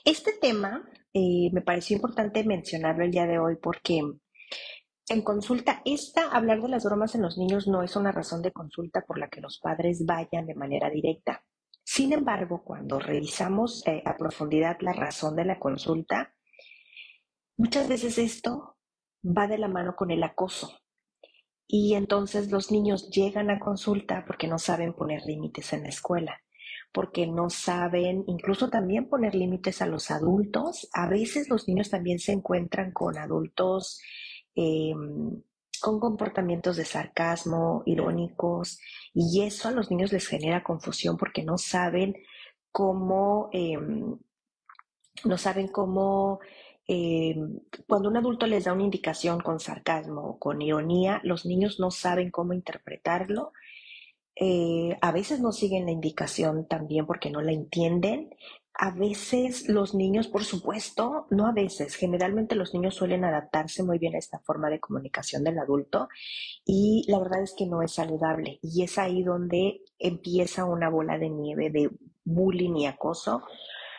Este tema me pareció importante mencionarlo el día de hoy porque en consulta, hablar de las bromas en los niños no es una razón de consulta por la que los padres vayan de manera directa. Sin embargo, cuando revisamos a profundidad la razón de la consulta, muchas veces esto va de la mano con el acoso. Y entonces los niños llegan a consulta porque no saben poner límites en la escuela, porque no saben incluso también poner límites a los adultos. A veces los niños también se encuentran con adultos eh, con comportamientos de sarcasmo, irónicos, y eso a los niños les genera confusión porque cómo, eh, no saben cómo, eh, cuando un adulto les da una indicación con sarcasmo o con ironía, los niños no saben cómo interpretarlo. A veces no siguen la indicación también porque no la entienden. A veces los niños, por supuesto, no a veces, generalmente los niños suelen adaptarse muy bien a esta forma de comunicación del adulto y la verdad es que no es saludable. Y es ahí donde empieza una bola de nieve de bullying y acoso,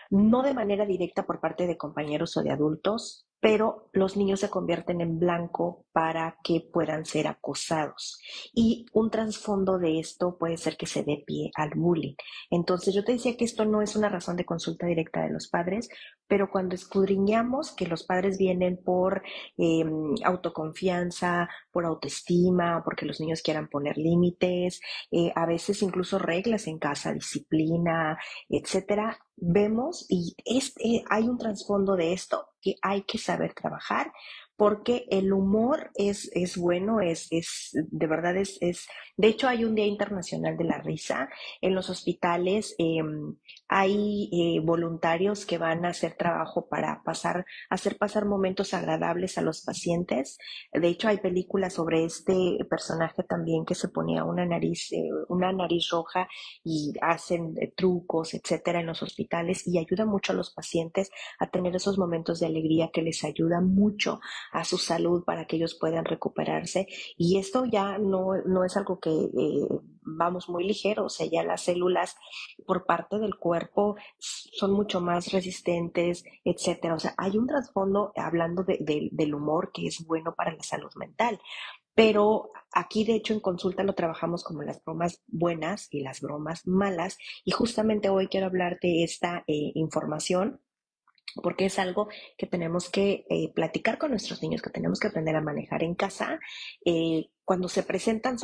no de manera directa por parte de compañeros o de adultos, pero los niños se convierten en blanco para que puedan ser acosados. Y un trasfondo de esto puede ser que se dé pie al bullying. Entonces yo te decía que esto no es una razón de consulta directa de los padres, pero cuando escudriñamos que los padres vienen por eh, autoconfianza, por autoestima, porque los niños quieran poner límites, a veces incluso reglas en casa, disciplina, etcétera, vemos hay un trasfondo de esto que hay que saber trabajar porque el humor es bueno, de verdad de hecho hay un Día Internacional de la Risa en los hospitales, hay voluntarios que van a hacer trabajo para hacer pasar momentos agradables a los pacientes. De hecho hay películas sobre este personaje también que se ponía una nariz roja y hacen trucos, etcétera, en los hospitales y ayuda mucho a los pacientes a tener esos momentos de alegría que les ayuda mucho a su salud para que ellos puedan recuperarse. Y esto ya no es algo que vamos muy ligero, o sea, ya las células por parte del cuerpo son mucho más resistentes, etcétera. O sea, hay un trasfondo hablando del humor que es bueno para la salud mental. Pero aquí, de hecho, en consulta lo trabajamos como las bromas buenas y las bromas malas. Y justamente hoy quiero hablar de esta información porque es algo que tenemos que platicar con nuestros niños, que tenemos que aprender a manejar en casa. Cuando se presentan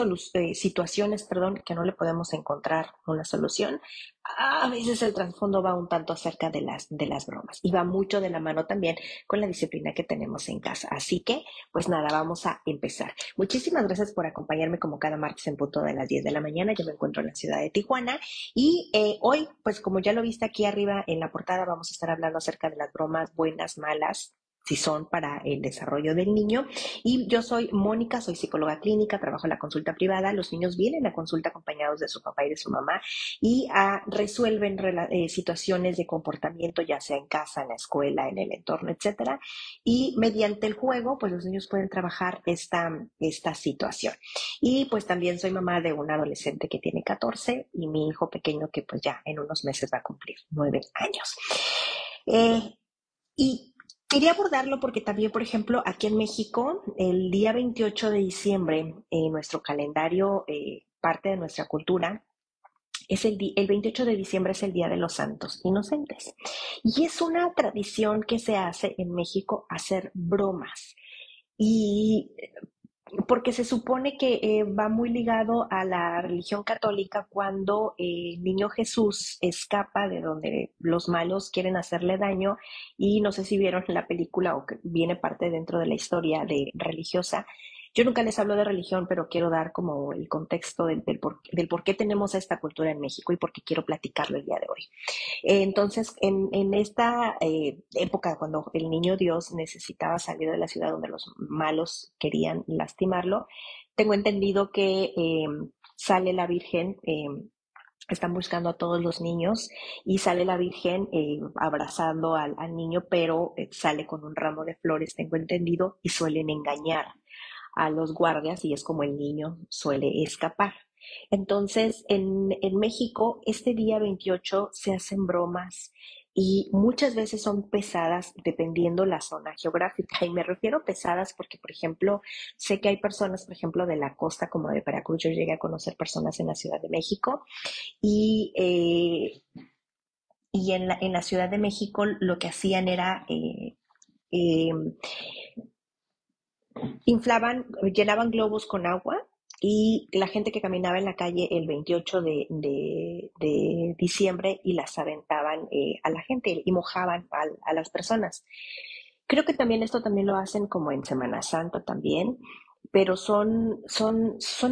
situaciones, perdón, que no le podemos encontrar una solución, a veces el trasfondo va un tanto acerca de las bromas y va mucho de la mano también con la disciplina que tenemos en casa. Así que, pues nada, vamos a empezar. Muchísimas gracias por acompañarme como cada martes en punto de las 10 de la mañana. Yo me encuentro en la ciudad de Tijuana y hoy, pues como ya lo viste aquí arriba en la portada, vamos a estar hablando acerca de las bromas buenas, malas, si son para el desarrollo del niño. Y yo soy Mónica, soy psicóloga clínica, trabajo en la consulta privada. Los niños vienen a consulta acompañados de su papá y de su mamá y resuelven situaciones de comportamiento, ya sea en casa, en la escuela, en el entorno, etcétera. Y mediante el juego, pues los niños pueden trabajar esta situación. Y pues también soy mamá de un adolescente que tiene 14 y mi hijo pequeño que pues ya en unos meses va a cumplir 9 años. Eh, y quería abordarlo porque también, por ejemplo, aquí en México, el día 28 de diciembre, en nuestro calendario, parte de nuestra cultura, el 28 de diciembre es el Día de los Santos Inocentes. Y es una tradición que se hace en México hacer bromas. Y porque se supone que va muy ligado a la religión católica cuando el niño Jesús escapa de donde los malos quieren hacerle daño y no sé si vieron la película o que viene parte dentro de la historia de religiosa. Yo nunca les hablo de religión, pero quiero dar como el contexto del por qué tenemos esta cultura en México y por qué quiero platicarlo el día de hoy. Entonces, en esta época, cuando el niño Dios necesitaba salir de la ciudad donde los malos querían lastimarlo, tengo entendido que sale la Virgen, están buscando a todos los niños y sale la Virgen abrazando al niño, pero sale con un ramo de flores, tengo entendido, y suelen engañar a los guardias y es como el niño suele escapar. Entonces, en México, este día 28 se hacen bromas y muchas veces son pesadas dependiendo la zona geográfica. Y me refiero pesadas porque, por ejemplo, sé que hay personas, por ejemplo, de la costa como de Veracruz. Yo llegué a conocer personas en la Ciudad de México y, en la Ciudad de México lo que hacían era eh, inflaban, llenaban globos con agua y la gente que caminaba en la calle el 28 de diciembre y las aventaban a la gente y mojaban a las personas. Creo que también esto también lo hacen como en Semana Santa también, pero son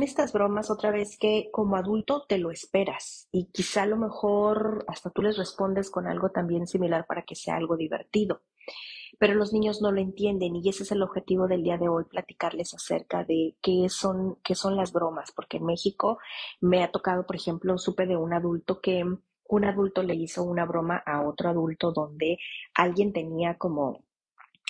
estas bromas otra vez que como adulto te lo esperas y quizá a lo mejor hasta tú les respondes con algo también similar para que sea algo divertido, pero los niños no lo entienden y ese es el objetivo del día de hoy, platicarles acerca de qué son las bromas, porque en México me ha tocado, por ejemplo, supe de un adulto que un adulto le hizo una broma a otro adulto donde alguien tenía como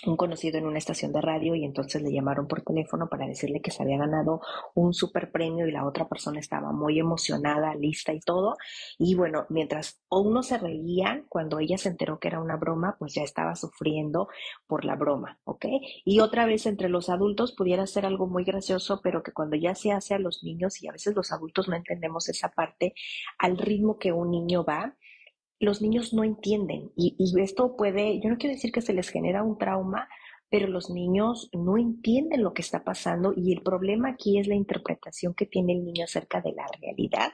un conocido en una estación de radio y entonces le llamaron por teléfono para decirle que se había ganado un super premio y la otra persona estaba muy emocionada, lista y todo. Y bueno, mientras uno se reía, cuando ella se enteró que era una broma, pues ya estaba sufriendo por la broma, ¿ok? Y otra vez entre los adultos pudiera ser algo muy gracioso, pero que cuando ya se hace a los niños y a veces los adultos no entendemos esa parte, al ritmo que un niño va, los niños no entienden y esto puede, yo no quiero decir que se les genera un trauma, pero los niños no entienden lo que está pasando y el problema aquí es la interpretación que tiene el niño acerca de la realidad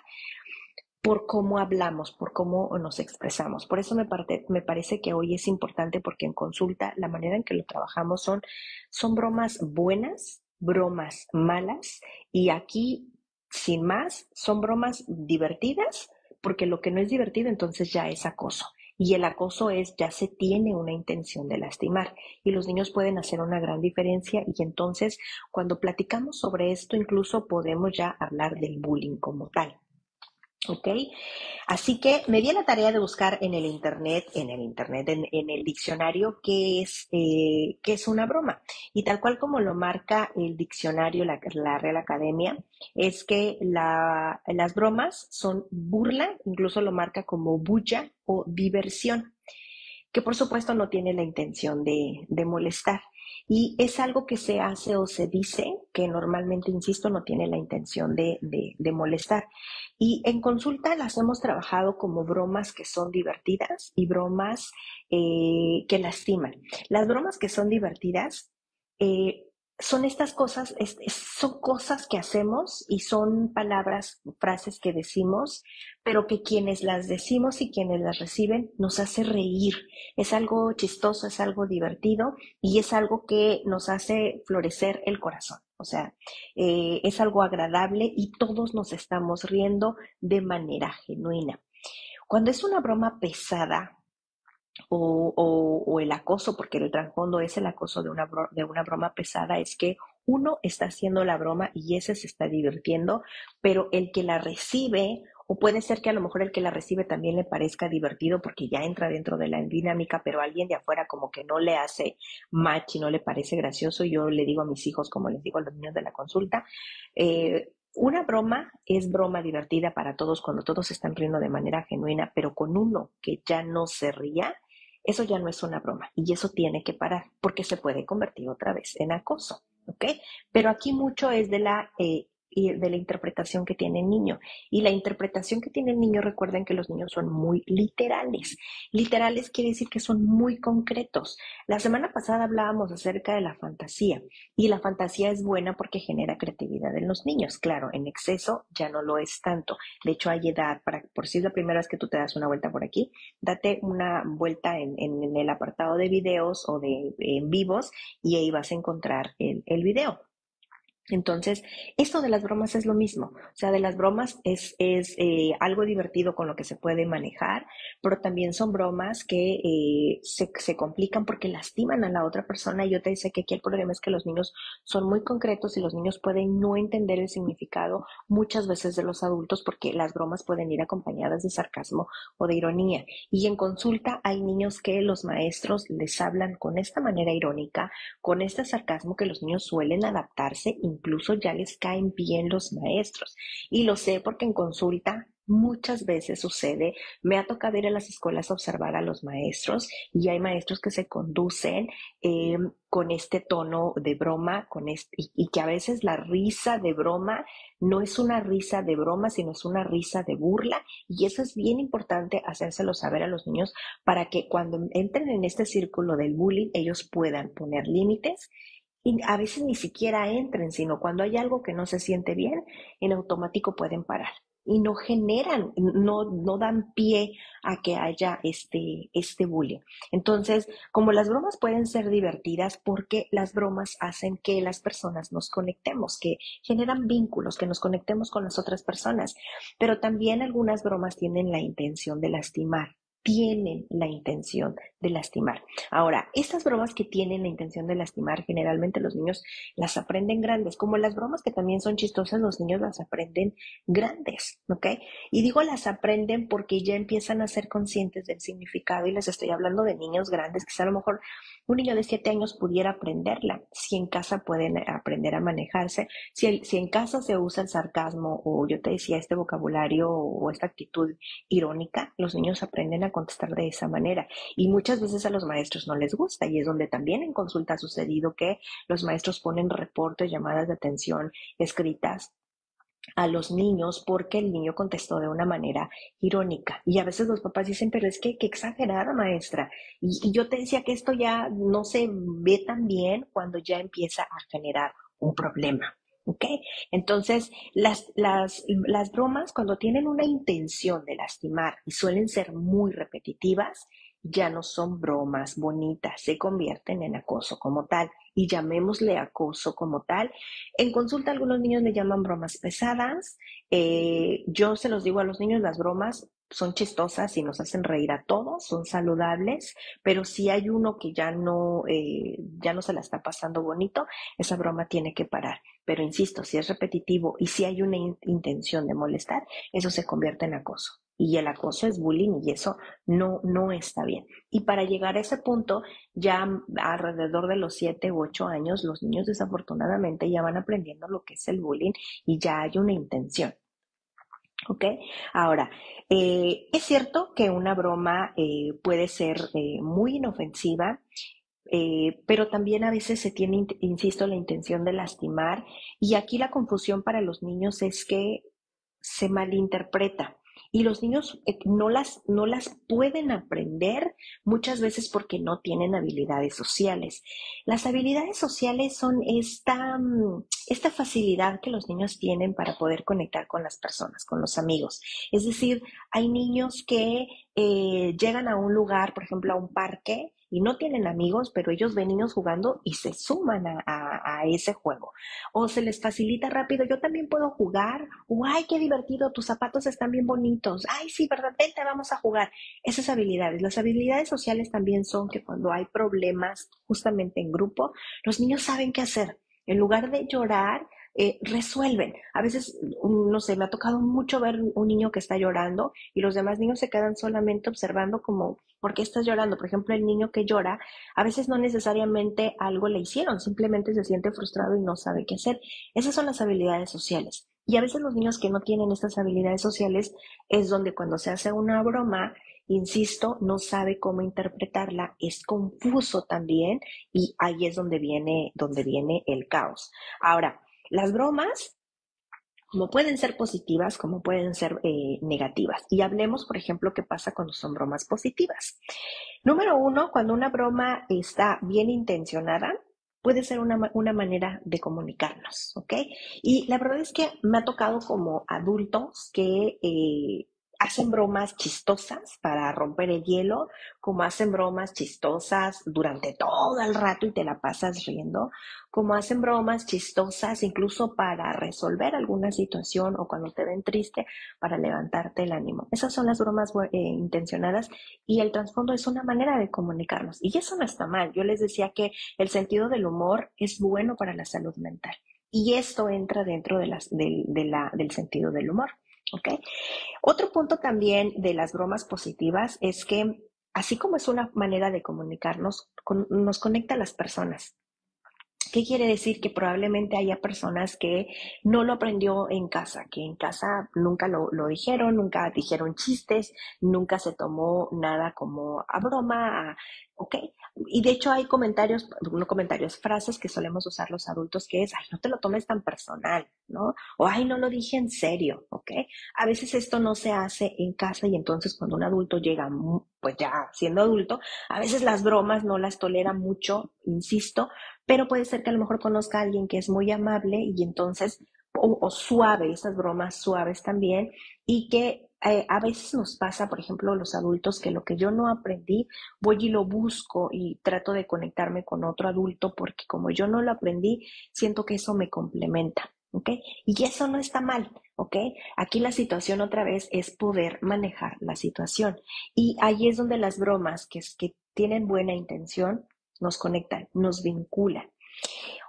por cómo hablamos, por cómo nos expresamos. Por eso me parece que hoy es importante porque en consulta la manera en que lo trabajamos son bromas buenas, bromas malas y aquí, sin más, son bromas divertidas porque lo que no es divertido entonces ya es acoso. Y el acoso es, ya se tiene una intención de lastimar y los niños pueden hacer una gran diferencia y entonces cuando platicamos sobre esto incluso podemos ya hablar del bullying como tal. ¿Ok? Así que me di a la tarea de buscar en el diccionario, qué es una broma. Y tal cual como lo marca el diccionario, la Real Academia, es que las bromas son burla, incluso lo marca como bulla o diversión que por supuesto no tiene la intención de molestar. Y es algo que se hace o se dice que normalmente, insisto, no tiene la intención de molestar. Y en consulta las hemos trabajado como bromas que son divertidas y bromas que lastiman. Las bromas que son divertidas eh, son estas cosas, son cosas que hacemos y son palabras, frases que decimos, pero que quienes las decimos y quienes las reciben nos hace reír. Es algo chistoso, es algo divertido y es algo que nos hace florecer el corazón. O sea, es algo agradable y todos nos estamos riendo de manera genuina. Cuando es una broma pesada, o el acoso, porque el trasfondo es el acoso de una broma pesada, es que uno está haciendo la broma y ese se está divirtiendo, pero el que la recibe, o puede ser que a lo mejor el que la recibe también le parezca divertido porque ya entra dentro de la dinámica, pero alguien de afuera como que no le hace match y no le parece gracioso. Yo le digo a mis hijos, como les digo a los niños de la consulta, una broma es broma divertida para todos cuando todos están riendo de manera genuina, pero con uno que ya no se ría, eso ya no es una broma y eso tiene que parar porque se puede convertir otra vez en acoso, ¿ok? Pero aquí mucho es de la interpretación que tiene el niño. Y la interpretación que tiene el niño, recuerden que los niños son muy literales. Literales quiere decir que son muy concretos. La semana pasada hablábamos acerca de la fantasía y la fantasía es buena porque genera creatividad en los niños. Claro, en exceso ya no lo es tanto. De hecho, hay edad para, por si es la primera vez que tú te das una vuelta por aquí, date una vuelta en el apartado de videos o de en vivos y ahí vas a encontrar el video. Entonces, esto de las bromas es lo mismo. O sea, de las bromas es algo divertido con lo que se puede manejar, pero también son bromas que se complican porque lastiman a la otra persona. Y yo te dice que aquí el problema es que los niños son muy concretos y los niños pueden no entender el significado muchas veces de los adultos porque las bromas pueden ir acompañadas de sarcasmo o de ironía. Y en consulta hay niños que los maestros les hablan con esta manera irónica, con este sarcasmo que los niños suelen adaptarse, incluso ya les caen bien los maestros. Y lo sé porque en consulta Muchas veces sucede, me ha tocado ir a las escuelas a observar a los maestros y hay maestros que se conducen con este tono de broma, y que a veces la risa de broma no es una risa de broma, sino es una risa de burla, y eso es bien importante hacérselo saber a los niños para que cuando entren en este círculo del bullying ellos puedan poner límites y a veces ni siquiera entren, sino cuando hay algo que no se siente bien, en automático pueden parar y no generan, no dan pie a que haya este bullying. Entonces, como las bromas pueden ser divertidas, porque las bromas hacen que las personas nos conectemos, que generan vínculos, que nos conectemos con las otras personas, pero también algunas bromas tienen la intención de lastimar. Tienen la intención de lastimar. Ahora, estas bromas que tienen la intención de lastimar, generalmente los niños las aprenden grandes, como las bromas que también son chistosas, los niños las aprenden grandes, ¿ok? Y digo las aprenden porque ya empiezan a ser conscientes del significado y les estoy hablando de niños grandes, que a lo mejor un niño de 7 años pudiera aprenderla, si en casa pueden aprender a manejarse, si en casa se usa el sarcasmo o yo te decía este vocabulario o esta actitud irónica, los niños aprenden a contestar de esa manera. Y muchas veces a los maestros no les gusta y es donde también en consulta ha sucedido que los maestros ponen reportes, llamadas de atención escritas a los niños porque el niño contestó de una manera irónica. Y a veces los papás dicen, pero es que exagerada, maestra. Y yo te decía que esto ya no se ve tan bien cuando ya empieza a generar un problema. ¿Ok? Entonces, las bromas, cuando tienen una intención de lastimar y suelen ser muy repetitivas, ya no son bromas bonitas, se convierten en acoso como tal. Y llamémosle acoso como tal. En consulta algunos niños le llaman bromas pesadas. Yo se los digo a los niños, las bromas son chistosas y nos hacen reír a todos, son saludables, pero si hay uno que ya no se la está pasando bonito, esa broma tiene que parar. Pero insisto, si es repetitivo y si hay una intención de molestar, eso se convierte en acoso. Y el acoso es bullying y eso no está bien. Y para llegar a ese punto, ya alrededor de los 7 u 8 años, los niños desafortunadamente ya van aprendiendo lo que es el bullying y ya hay una intención. ¿Ok? Ahora, es cierto que una broma puede ser muy inofensiva, pero también a veces se tiene, insisto, la intención de lastimar. Y aquí la confusión para los niños es que se malinterpreta. Y los niños no las pueden aprender muchas veces porque no tienen habilidades sociales. Las habilidades sociales son esta facilidad que los niños tienen para poder conectar con las personas, con los amigos. Es decir, hay niños que llegan a un lugar, por ejemplo, a un parque, y no tienen amigos, pero ellos ven niños jugando y se suman a ese juego o se les facilita rápido, yo también puedo jugar, o ay, qué divertido, tus zapatos están bien bonitos, ay, sí, ¿verdad? Vente, vamos a jugar. Esas habilidades, las habilidades sociales también son que cuando hay problemas justamente en grupo, los niños saben qué hacer. En lugar de llorar, resuelven. A veces, no sé, me ha tocado mucho ver un niño que está llorando y los demás niños se quedan solamente observando como, ¿por qué estás llorando? Por ejemplo, el niño que llora a veces no necesariamente algo le hicieron, simplemente se siente frustrado y no sabe qué hacer. Esas son las habilidades sociales. Y a veces los niños que no tienen estas habilidades sociales es donde cuando se hace una broma, insisto, no sabe cómo interpretarla, es confuso también y ahí es donde viene el caos. Ahora, las bromas como pueden ser positivas, como pueden ser negativas. Y hablemos, por ejemplo, qué pasa cuando son bromas positivas. Número uno, cuando una broma está bien intencionada, puede ser una manera de comunicarnos, ¿ok? Y la verdad es que me ha tocado como adultos que hacen bromas chistosas para romper el hielo, como hacen bromas chistosas durante todo el rato y te la pasas riendo, como hacen bromas chistosas incluso para resolver alguna situación o cuando te ven triste para levantarte el ánimo. Esas son las bromas intencionadas y el trasfondo es una manera de comunicarnos. Y eso no está mal. Yo les decía que el sentido del humor es bueno para la salud mental. Y esto entra dentro del sentido del humor. ¿Ok? Otro punto también de las bromas positivas es que, así como es una manera de comunicarnos, nos conecta a las personas. ¿Qué quiere decir? Que probablemente haya personas que no lo aprendió en casa, que en casa nunca lo dijeron, nunca dijeron chistes, nunca se tomó nada como a broma, ¿ok? Y de hecho hay comentarios, no comentarios, frases que solemos usar los adultos que es, ay, no te lo tomes tan personal, ¿no? O ay, no lo dije en serio, ¿ok? A veces esto no se hace en casa y entonces cuando un adulto llega, pues ya siendo adulto, a veces las bromas no las tolera mucho, insisto, pero puede ser que a lo mejor conozca a alguien que es muy amable y entonces, o suave, esas bromas suaves también, y que a veces nos pasa, por ejemplo, los adultos, que lo que yo no aprendí, voy y lo busco y trato de conectarme con otro adulto porque como yo no lo aprendí, siento que eso me complementa. ¿Ok? Y eso no está mal, ¿ok? Aquí la situación otra vez es poder manejar la situación. Y ahí es donde las bromas que tienen buena intención nos conectan, nos vinculan.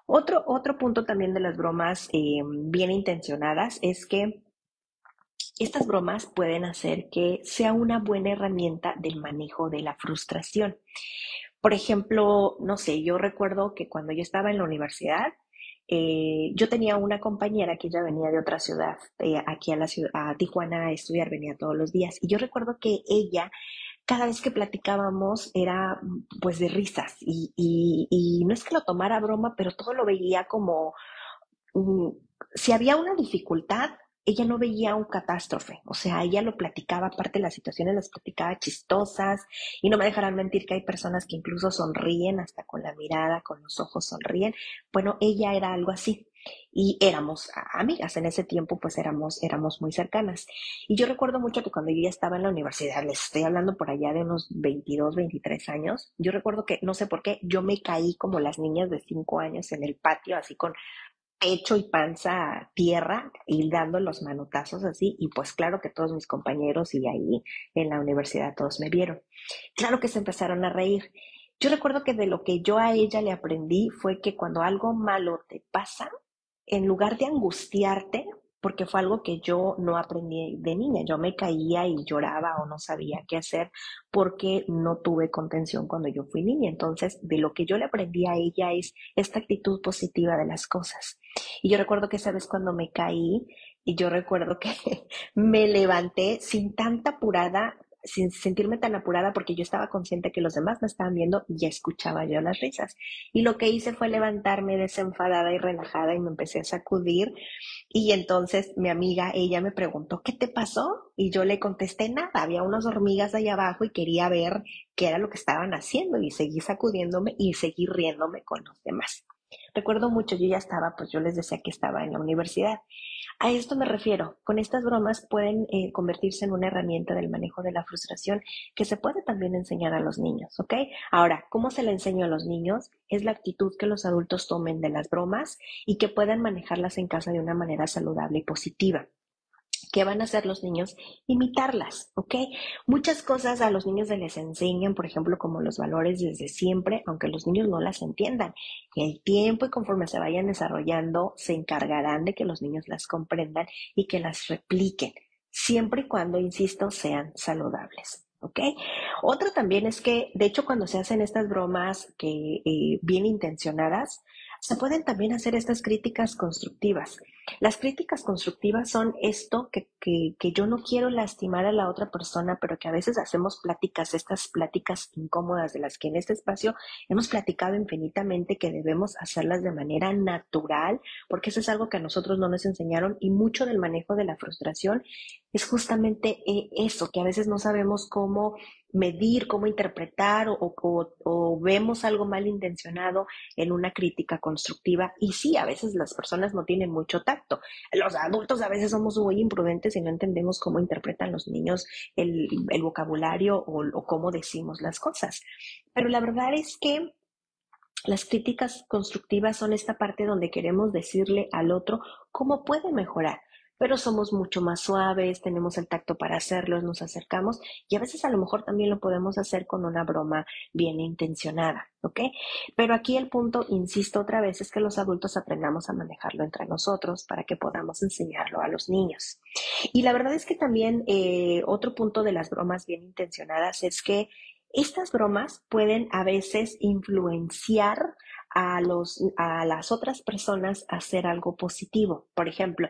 Otro punto también de las bromas bien intencionadas es que estas bromas pueden hacer que sea una buena herramienta del manejo de la frustración. Por ejemplo, no sé, yo recuerdo que cuando yo estaba en la universidad, yo tenía una compañera que ella venía de otra ciudad, aquí a la ciudad, a Tijuana a estudiar, venía todos los días. Y yo recuerdo que ella cada vez que platicábamos era pues de risas y no es que lo tomara a broma, pero todo lo veía como mm, si había una dificultad, ella no veía un catástrofe, o sea, ella lo platicaba, aparte de las situaciones las platicaba chistosas y no me dejarán mentir que hay personas que incluso sonríen hasta con la mirada, con los ojos sonríen. Bueno, ella era algo así y éramos amigas en ese tiempo, pues éramos muy cercanas. Y yo recuerdo mucho que cuando yo ya estaba en la universidad, les estoy hablando por allá de unos 22, 23 años, yo recuerdo que, no sé por qué, yo me caí como las niñas de 5 años en el patio, así con pecho y panza a tierra y dando los manotazos así, y pues claro que todos mis compañeros y ahí en la universidad todos me vieron. Claro que se empezaron a reír. Yo recuerdo que de lo que yo a ella le aprendí fue que cuando algo malo te pasa, en lugar de angustiarte, porque fue algo que yo no aprendí de niña, yo me caía y lloraba o no sabía qué hacer porque no tuve contención cuando yo fui niña. Entonces, de lo que yo le aprendí a ella es esta actitud positiva de las cosas. Y yo recuerdo que esa vez cuando me caí, y yo recuerdo que me levanté sin tanta apurada, sin sentirme tan apurada porque yo estaba consciente que los demás me estaban viendo y ya escuchaba yo las risas. Y lo que hice fue levantarme desenfadada y relajada y me empecé a sacudir. Y entonces mi amiga, ella me preguntó, ¿qué te pasó? Y yo le contesté nada, había unas hormigas ahí abajo y quería ver qué era lo que estaban haciendo y seguí sacudiéndome y seguí riéndome con los demás. Recuerdo mucho, yo ya estaba, pues yo les decía que estaba en la universidad. A esto me refiero. Con estas bromas pueden convertirse en una herramienta del manejo de la frustración que se puede también enseñar a los niños, ¿ok? Ahora, ¿cómo se le enseña a los niños? Es la actitud que los adultos tomen de las bromas y que puedan manejarlas en casa de una manera saludable y positiva. ¿Qué van a hacer los niños? Imitarlas, ¿ok? Muchas cosas a los niños se les enseñan, por ejemplo, como los valores desde siempre, aunque los niños no las entiendan. El tiempo y conforme se vayan desarrollando, se encargarán de que los niños las comprendan y que las repliquen, siempre y cuando, insisto, sean saludables. ¿Ok? Otro también es que, de hecho, cuando se hacen estas bromas que bien intencionadas, se pueden también hacer estas críticas constructivas. Las críticas constructivas son esto que yo no quiero lastimar a la otra persona, pero que a veces hacemos pláticas, estas pláticas incómodas de las que en este espacio hemos platicado infinitamente, que debemos hacerlas de manera natural, porque eso es algo que a nosotros no nos enseñaron y mucho del manejo de la frustración es justamente eso, que a veces no sabemos cómo medir, cómo interpretar o vemos algo malintencionado en una crítica constructiva. Y sí, a veces las personas no tienen mucho tacto. Los adultos a veces somos muy imprudentes y no entendemos cómo interpretan los niños el vocabulario o cómo decimos las cosas. Pero la verdad es que las críticas constructivas son esta parte donde queremos decirle al otro cómo puede mejorar, pero somos mucho más suaves, tenemos el tacto para hacerlo, nos acercamos y a veces a lo mejor también lo podemos hacer con una broma bien intencionada, ¿ok? Pero aquí el punto, insisto otra vez, es que los adultos aprendamos a manejarlo entre nosotros para que podamos enseñarlo a los niños. Y la verdad es que también otro punto de las bromas bien intencionadas es que estas bromas pueden a veces influenciar a las otras personas a hacer algo positivo. Por ejemplo,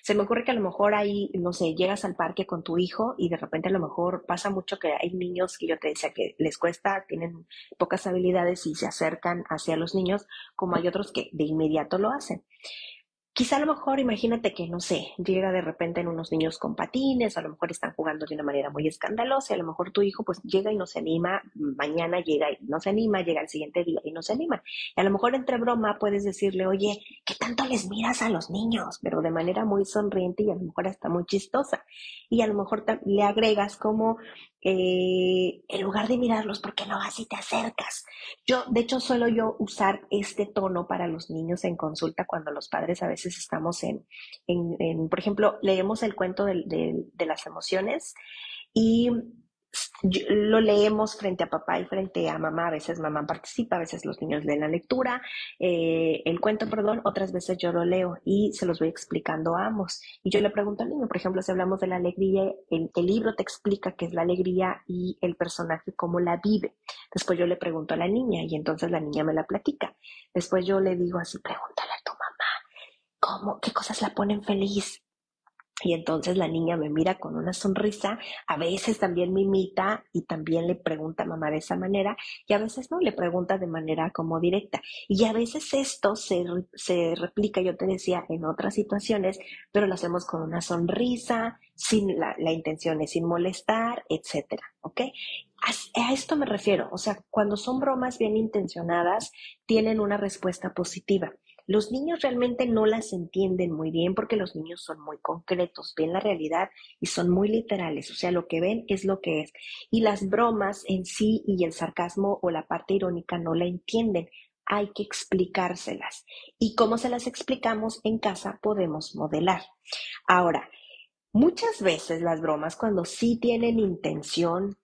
se me ocurre que a lo mejor ahí, no sé, llegas al parque con tu hijo y de repente a lo mejor pasa mucho que hay niños que yo te decía que les cuesta, tienen pocas habilidades y se acercan hacia los niños, como hay otros que de inmediato lo hacen. Quizá a lo mejor, imagínate que, no sé, llega de repente en unos niños con patines, a lo mejor están jugando de una manera muy escandalosa, y a lo mejor tu hijo pues llega y no se anima, mañana llega y no se anima, llega el siguiente día y no se anima. Y a lo mejor entre broma puedes decirle, oye, ¿qué tanto les miras a los niños? Pero de manera muy sonriente y a lo mejor hasta muy chistosa. Y a lo mejor le agregas como, en lugar de mirarlos, ¿por qué no vas y te acercas? Yo, de hecho, suelo yo usar este tono para los niños en consulta cuando los padres a veces estamos por ejemplo, leemos el cuento de las emociones y lo leemos frente a papá y frente a mamá. A veces mamá participa, a veces los niños leen la lectura, el cuento, perdón, otras veces yo lo leo y se los voy explicando a ambos. Y yo le pregunto al niño, por ejemplo, si hablamos de la alegría, el libro te explica qué es la alegría y el personaje cómo la vive. Después yo le pregunto a la niña y entonces la niña me la platica. Después yo le digo así, pregúntale a tu mamá, ¿qué cosas la ponen feliz? Y entonces la niña me mira con una sonrisa, a veces también me imita y también le pregunta a mamá de esa manera, y a veces no, le pregunta de manera como directa. Y a veces esto se replica, yo te decía, en otras situaciones, pero lo hacemos con una sonrisa, sin la intención es sin molestar, etcétera, ¿ok? A esto me refiero, o sea, cuando son bromas bien intencionadas, tienen una respuesta positiva. Los niños realmente no las entienden muy bien porque los niños son muy concretos, ven la realidad y son muy literales, o sea, lo que ven es lo que es. Y las bromas en sí y el sarcasmo o la parte irónica no la entienden, hay que explicárselas. Y cómo se las explicamos en casa podemos modelar. Ahora, muchas veces las bromas cuando sí tienen intención,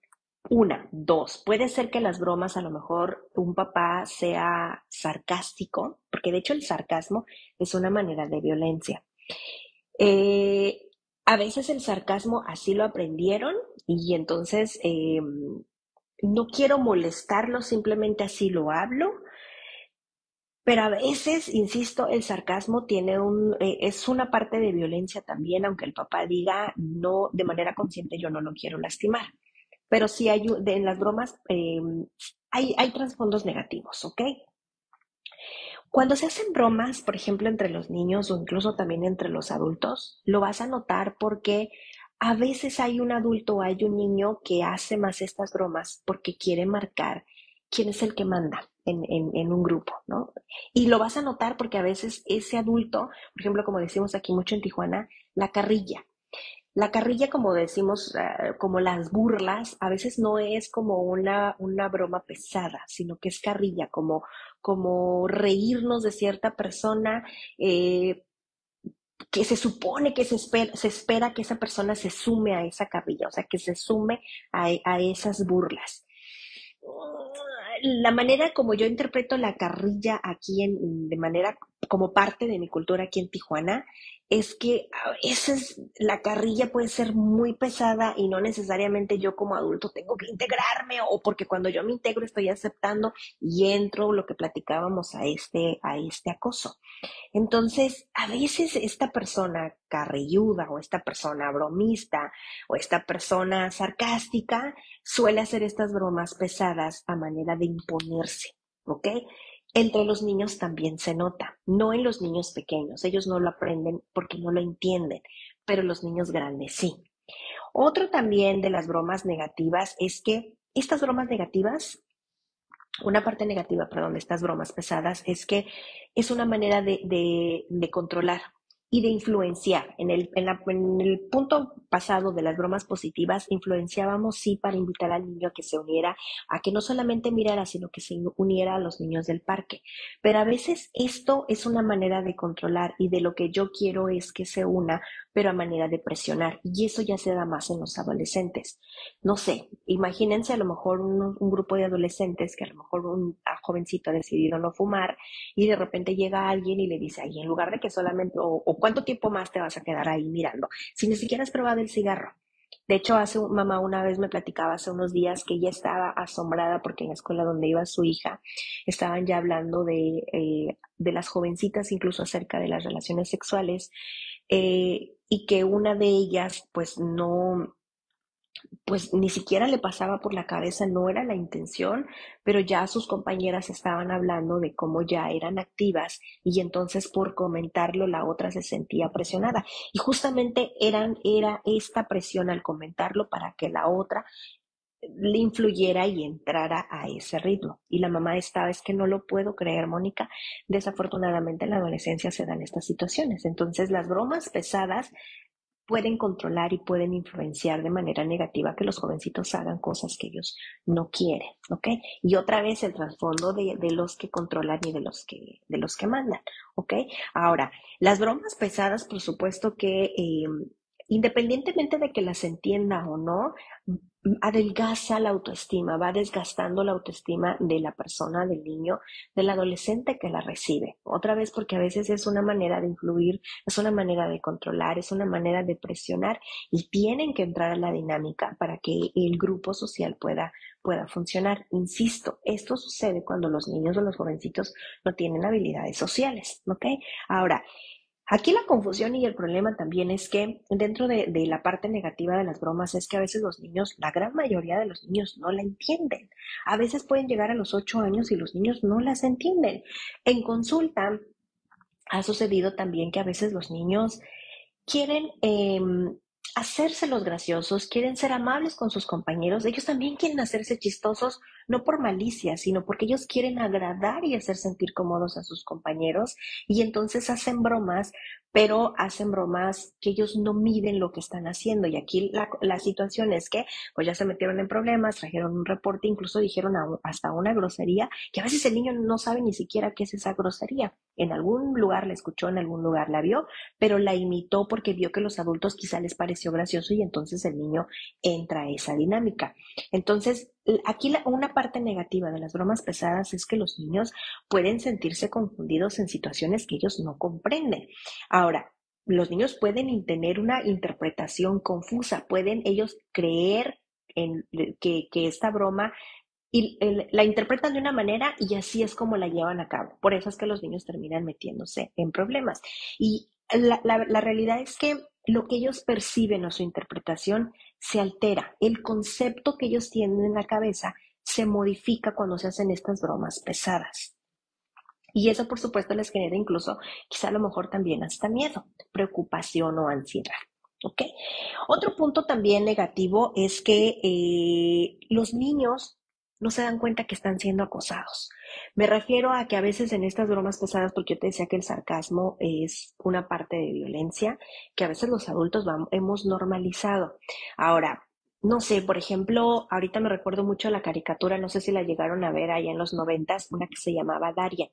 una, dos, puede ser que las bromas a lo mejor un papá sea sarcástico, porque de hecho el sarcasmo es una manera de violencia. Eh, a veces el sarcasmo así lo aprendieron y entonces no quiero molestarlo, simplemente así lo hablo, pero a veces, insisto, el sarcasmo es una parte de violencia también, aunque el papá diga no, de manera consciente yo no lo quiero lastimar. Pero sí en las bromas hay trasfondos negativos, ¿ok? Cuando se hacen bromas, por ejemplo, entre los niños o incluso también entre los adultos, lo vas a notar porque a veces hay un adulto o hay un niño que hace más estas bromas porque quiere marcar quién es el que manda en un grupo, ¿no? Y lo vas a notar porque a veces ese adulto, por ejemplo, como decimos aquí mucho en Tijuana, la carrilla. La carrilla, como decimos, como las burlas, a veces no es como una broma pesada, sino que es carrilla, como reírnos de cierta persona, eh, que se supone que se espera que esa persona se sume a esa carrilla, o sea, que se sume a esas burlas. La manera como yo interpreto la carrilla aquí de manera como parte de mi cultura aquí en Tijuana es que a veces la carrilla puede ser muy pesada y no necesariamente yo como adulto tengo que integrarme o porque cuando yo me integro estoy aceptando y entro lo que platicábamos a este acoso. Entonces, a veces esta persona carrilluda o esta persona bromista o esta persona sarcástica suele hacer estas bromas pesadas a manera de imponerse, ¿ok? Entre los niños también se nota, no en los niños pequeños, ellos no lo aprenden porque no lo entienden, pero los niños grandes sí. Otro también de las bromas negativas es que estas bromas negativas, una parte negativa, perdón, de estas bromas pesadas es que es una manera de controlar y de influenciar. En el punto pasado de las bromas positivas, influenciábamos sí para invitar al niño a que se uniera, a que no solamente mirara, sino que se uniera a los niños del parque. Pero a veces esto es una manera de controlar y de lo que yo quiero es que se una, pero a manera de presionar. Y eso ya se da más en los adolescentes. No sé, imagínense a lo mejor un grupo de adolescentes que a lo mejor un jovencito ha decidido no fumar y de repente llega alguien y le dice, ay, en lugar de que solamente, o cuánto tiempo más te vas a quedar ahí mirando, si ni siquiera has probado el cigarro. De hecho, mamá una vez me platicaba hace unos días que ella estaba asombrada porque en la escuela donde iba su hija estaban ya hablando de las jovencitas, incluso acerca de las relaciones sexuales, y que una de ellas, pues no, pues ni siquiera le pasaba por la cabeza, no era la intención, pero ya sus compañeras estaban hablando de cómo ya eran activas y entonces por comentarlo la otra se sentía presionada. Y justamente era esta presión al comentarlo para que la otra le influyera y entrara a ese ritmo. Y la mamá estaba, es que no lo puedo creer, Mónica. Desafortunadamente en la adolescencia se dan estas situaciones. Entonces las bromas pesadas pueden controlar y pueden influenciar de manera negativa que los jovencitos hagan cosas que ellos no quieren, ¿ok? Y otra vez el trasfondo de los que controlan y de los que mandan, ¿ok? Ahora, las bromas pesadas, por supuesto que independientemente de que las entienda o no, adelgaza la autoestima, va desgastando la autoestima de la persona, del niño, del adolescente que la recibe. Otra vez porque a veces es una manera de influir, es una manera de controlar, es una manera de presionar y tienen que entrar a la dinámica para que el grupo social pueda funcionar. Insisto, esto sucede cuando los niños o los jovencitos no tienen habilidades sociales, ¿ok? Ahora, aquí la confusión y el problema también es que dentro de la parte negativa de las bromas es que a veces los niños, la gran mayoría de los niños no la entienden. A veces pueden llegar a los 8 años y los niños no las entienden. En consulta ha sucedido también que a veces los niños quieren hacerse los graciosos, quieren ser amables con sus compañeros, ellos también quieren hacerse chistosos, no por malicia, sino porque ellos quieren agradar y hacer sentir cómodos a sus compañeros y entonces hacen bromas, pero hacen bromas que ellos no miden lo que están haciendo. Y aquí la situación es que pues ya se metieron en problemas, trajeron un reporte, incluso dijeron hasta una grosería, que a veces el niño no sabe ni siquiera qué es esa grosería. En algún lugar la escuchó, en algún lugar la vio, pero la imitó porque vio que los adultos quizá les pareció gracioso y entonces el niño entra a esa dinámica. Entonces, aquí una parte negativa de las bromas pesadas es que los niños pueden sentirse confundidos en situaciones que ellos no comprenden. Ahora, los niños pueden tener una interpretación confusa, pueden ellos creer que esta broma y la interpretan de una manera y así es como la llevan a cabo. Por eso es que los niños terminan metiéndose en problemas. Y la realidad es que lo que ellos perciben o su interpretación se altera. El concepto que ellos tienen en la cabeza se modifica cuando se hacen estas bromas pesadas. Y eso, por supuesto, les genera incluso, quizá a lo mejor también hasta miedo, preocupación o ansiedad. ¿Ok? Otro punto también negativo es que los niños no se dan cuenta que están siendo acosados. Me refiero a que a veces en estas bromas pesadas, porque yo te decía que el sarcasmo es una parte de violencia, que a veces los adultos hemos normalizado. Ahora, no sé, por ejemplo, ahorita me recuerdo mucho la caricatura, no sé si la llegaron a ver allá en los noventas, una que se llamaba Daria.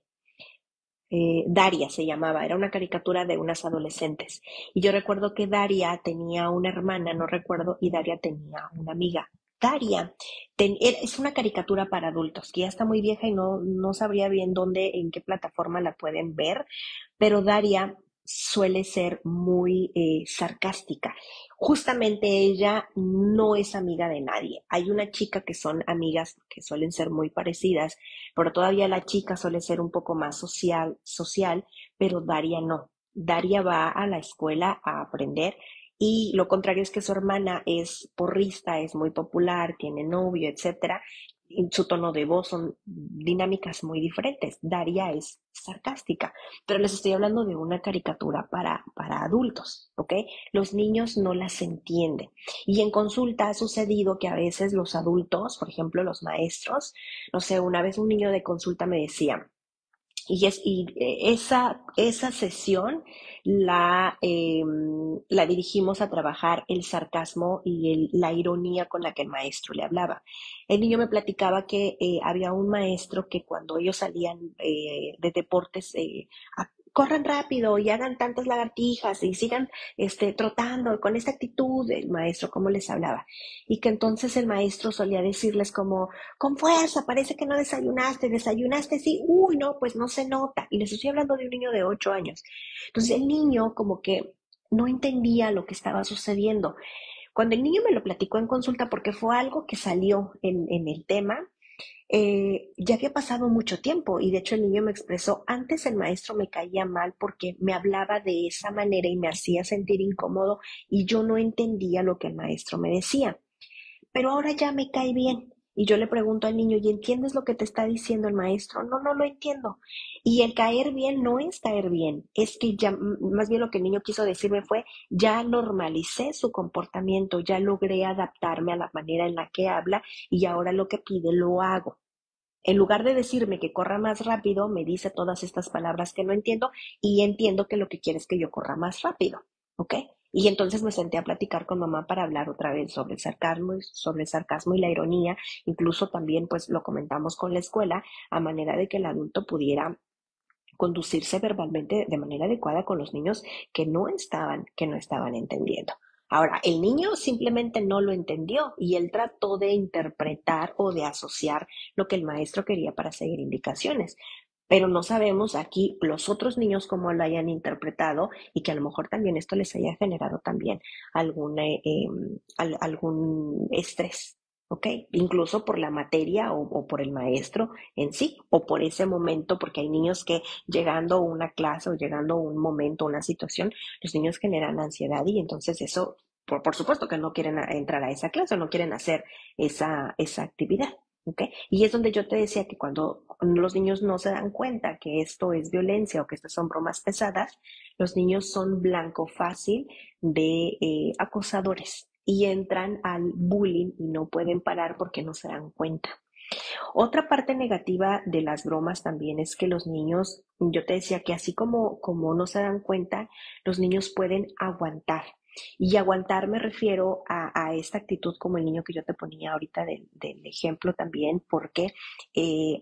Daria se llamaba, era una caricatura de unas adolescentes. Y yo recuerdo que Daria tenía una hermana, no recuerdo, y Daria tenía una amiga. Daria es una caricatura para adultos, que ya está muy vieja y no sabría bien dónde, en qué plataforma la pueden ver, pero Daria suele ser muy sarcástica. Justamente ella no es amiga de nadie. Hay una chica que son amigas que suelen ser muy parecidas, pero todavía la chica suele ser un poco más social, pero Daria no. Daria va a la escuela a aprender y lo contrario es que su hermana es porrista, es muy popular, tiene novio, etcétera. Y su tono de voz son dinámicas muy diferentes. Daria es sarcástica, pero les estoy hablando de una caricatura para adultos, ¿ok? Los niños no las entienden. Y en consulta ha sucedido que a veces los adultos, por ejemplo los maestros, no sé, una vez un niño de consulta me decía, esa sesión la dirigimos a trabajar el sarcasmo y la ironía con la que el maestro le hablaba. El niño me platicaba que había un maestro que cuando ellos salían de deportes, corran rápido y hagan tantas lagartijas y sigan trotando con esta actitud, el maestro, cómo les hablaba. Y que entonces el maestro solía decirles como, con fuerza, parece que no desayunaste, desayunaste, sí, uy, no, pues no se nota. Y les estoy hablando de un niño de 8 años. Entonces el niño como que no entendía lo que estaba sucediendo. Cuando el niño me lo platicó en consulta, porque fue algo que salió en el tema, ya había pasado mucho tiempo y de hecho el niño me expresó, antes el maestro me caía mal porque me hablaba de esa manera y me hacía sentir incómodo y yo no entendía lo que el maestro me decía, pero ahora ya me cae bien. Y yo le pregunto al niño, ¿y entiendes lo que te está diciendo el maestro? No, no lo entiendo. Y el caer bien no es caer bien, es que ya, más bien lo que el niño quiso decirme fue, ya normalicé su comportamiento, ya logré adaptarme a la manera en la que habla y ahora lo que pide lo hago. En lugar de decirme que corra más rápido, me dice todas estas palabras que no entiendo y entiendo que lo que quiere es que yo corra más rápido, ¿ok? Y entonces me senté a platicar con mamá para hablar otra vez sobre el sarcasmo y la ironía. Incluso también pues lo comentamos con la escuela a manera de que el adulto pudiera conducirse verbalmente de manera adecuada con los niños que no estaban entendiendo. Ahora, el niño simplemente no lo entendió y él trató de interpretar o de asociar lo que el maestro quería para seguir indicaciones. Pero no sabemos aquí los otros niños cómo lo hayan interpretado y que a lo mejor también esto les haya generado también algún estrés, ¿ok? Incluso por la materia o por el maestro en sí, o por ese momento, porque hay niños que llegando a una clase o llegando a un momento, una situación, los niños generan ansiedad y entonces eso, por supuesto que no quieren entrar a esa clase o no quieren hacer esa actividad. ¿Ok? Y es donde yo te decía que cuando los niños no se dan cuenta que esto es violencia o que estas son bromas pesadas, los niños son blanco fácil de acosadores y entran al bullying y no pueden parar porque no se dan cuenta. Otra parte negativa de las bromas también es que los niños, yo te decía que así como no se dan cuenta, los niños pueden aguantar. Y aguantar me refiero a esta actitud como el niño que yo te ponía ahorita del ejemplo también, porque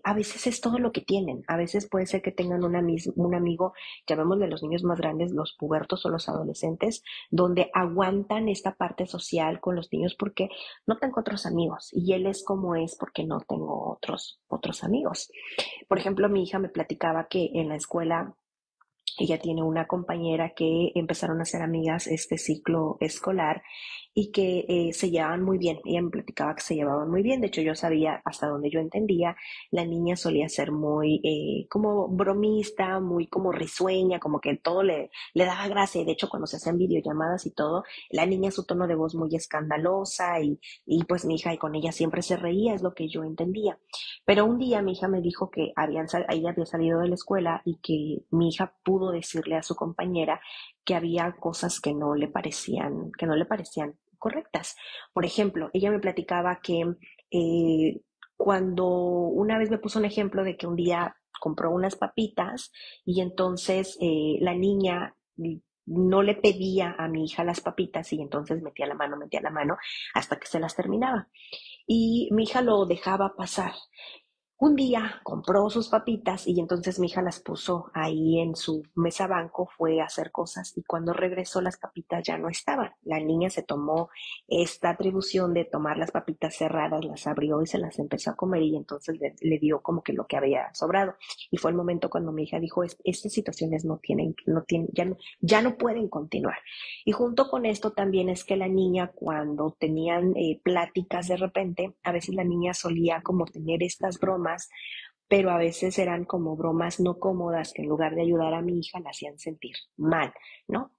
a veces es todo lo que tienen. A veces puede ser que tengan un amigo, llamémosle los niños más grandes, los pubertos o los adolescentes, donde aguantan esta parte social con los niños porque no tengo otros amigos y él es como es porque no tengo otros amigos. Por ejemplo, mi hija me platicaba que en la escuela ella tiene una compañera que empezaron a ser amigas este ciclo escolar y que se llevaban muy bien. Ella me platicaba que se llevaban muy bien. De hecho, yo sabía hasta donde yo entendía, la niña solía ser muy como bromista, muy como risueña, como que todo le daba gracia. Y de hecho, cuando se hacían videollamadas y todo, la niña su tono de voz muy escandalosa y pues mi hija y con ella siempre se reía, es lo que yo entendía. Pero un día mi hija me dijo que ella había salido de la escuela y que mi hija pudo decirle a su compañera que había cosas que no le parecían correctas. Por ejemplo, ella me platicaba que cuando una vez me puso un ejemplo de que un día compró unas papitas y entonces la niña no le pedía a mi hija las papitas y entonces metía la mano hasta que se las terminaba. Y mi hija lo dejaba pasar. Un día compró sus papitas y entonces mi hija las puso ahí en su mesa banco, fue a hacer cosas y cuando regresó las papitas ya no estaban. La niña se tomó esta atribución de tomar las papitas cerradas, las abrió y se las empezó a comer y entonces le dio como que lo que había sobrado. Y fue el momento cuando mi hija dijo, estas situaciones no tienen, ya no pueden continuar. Y junto con esto también es que la niña cuando tenían pláticas de repente, a veces la niña solía como tener estas bromas, pero a veces eran como bromas no cómodas que en lugar de ayudar a mi hija la hacían sentir mal, ¿no?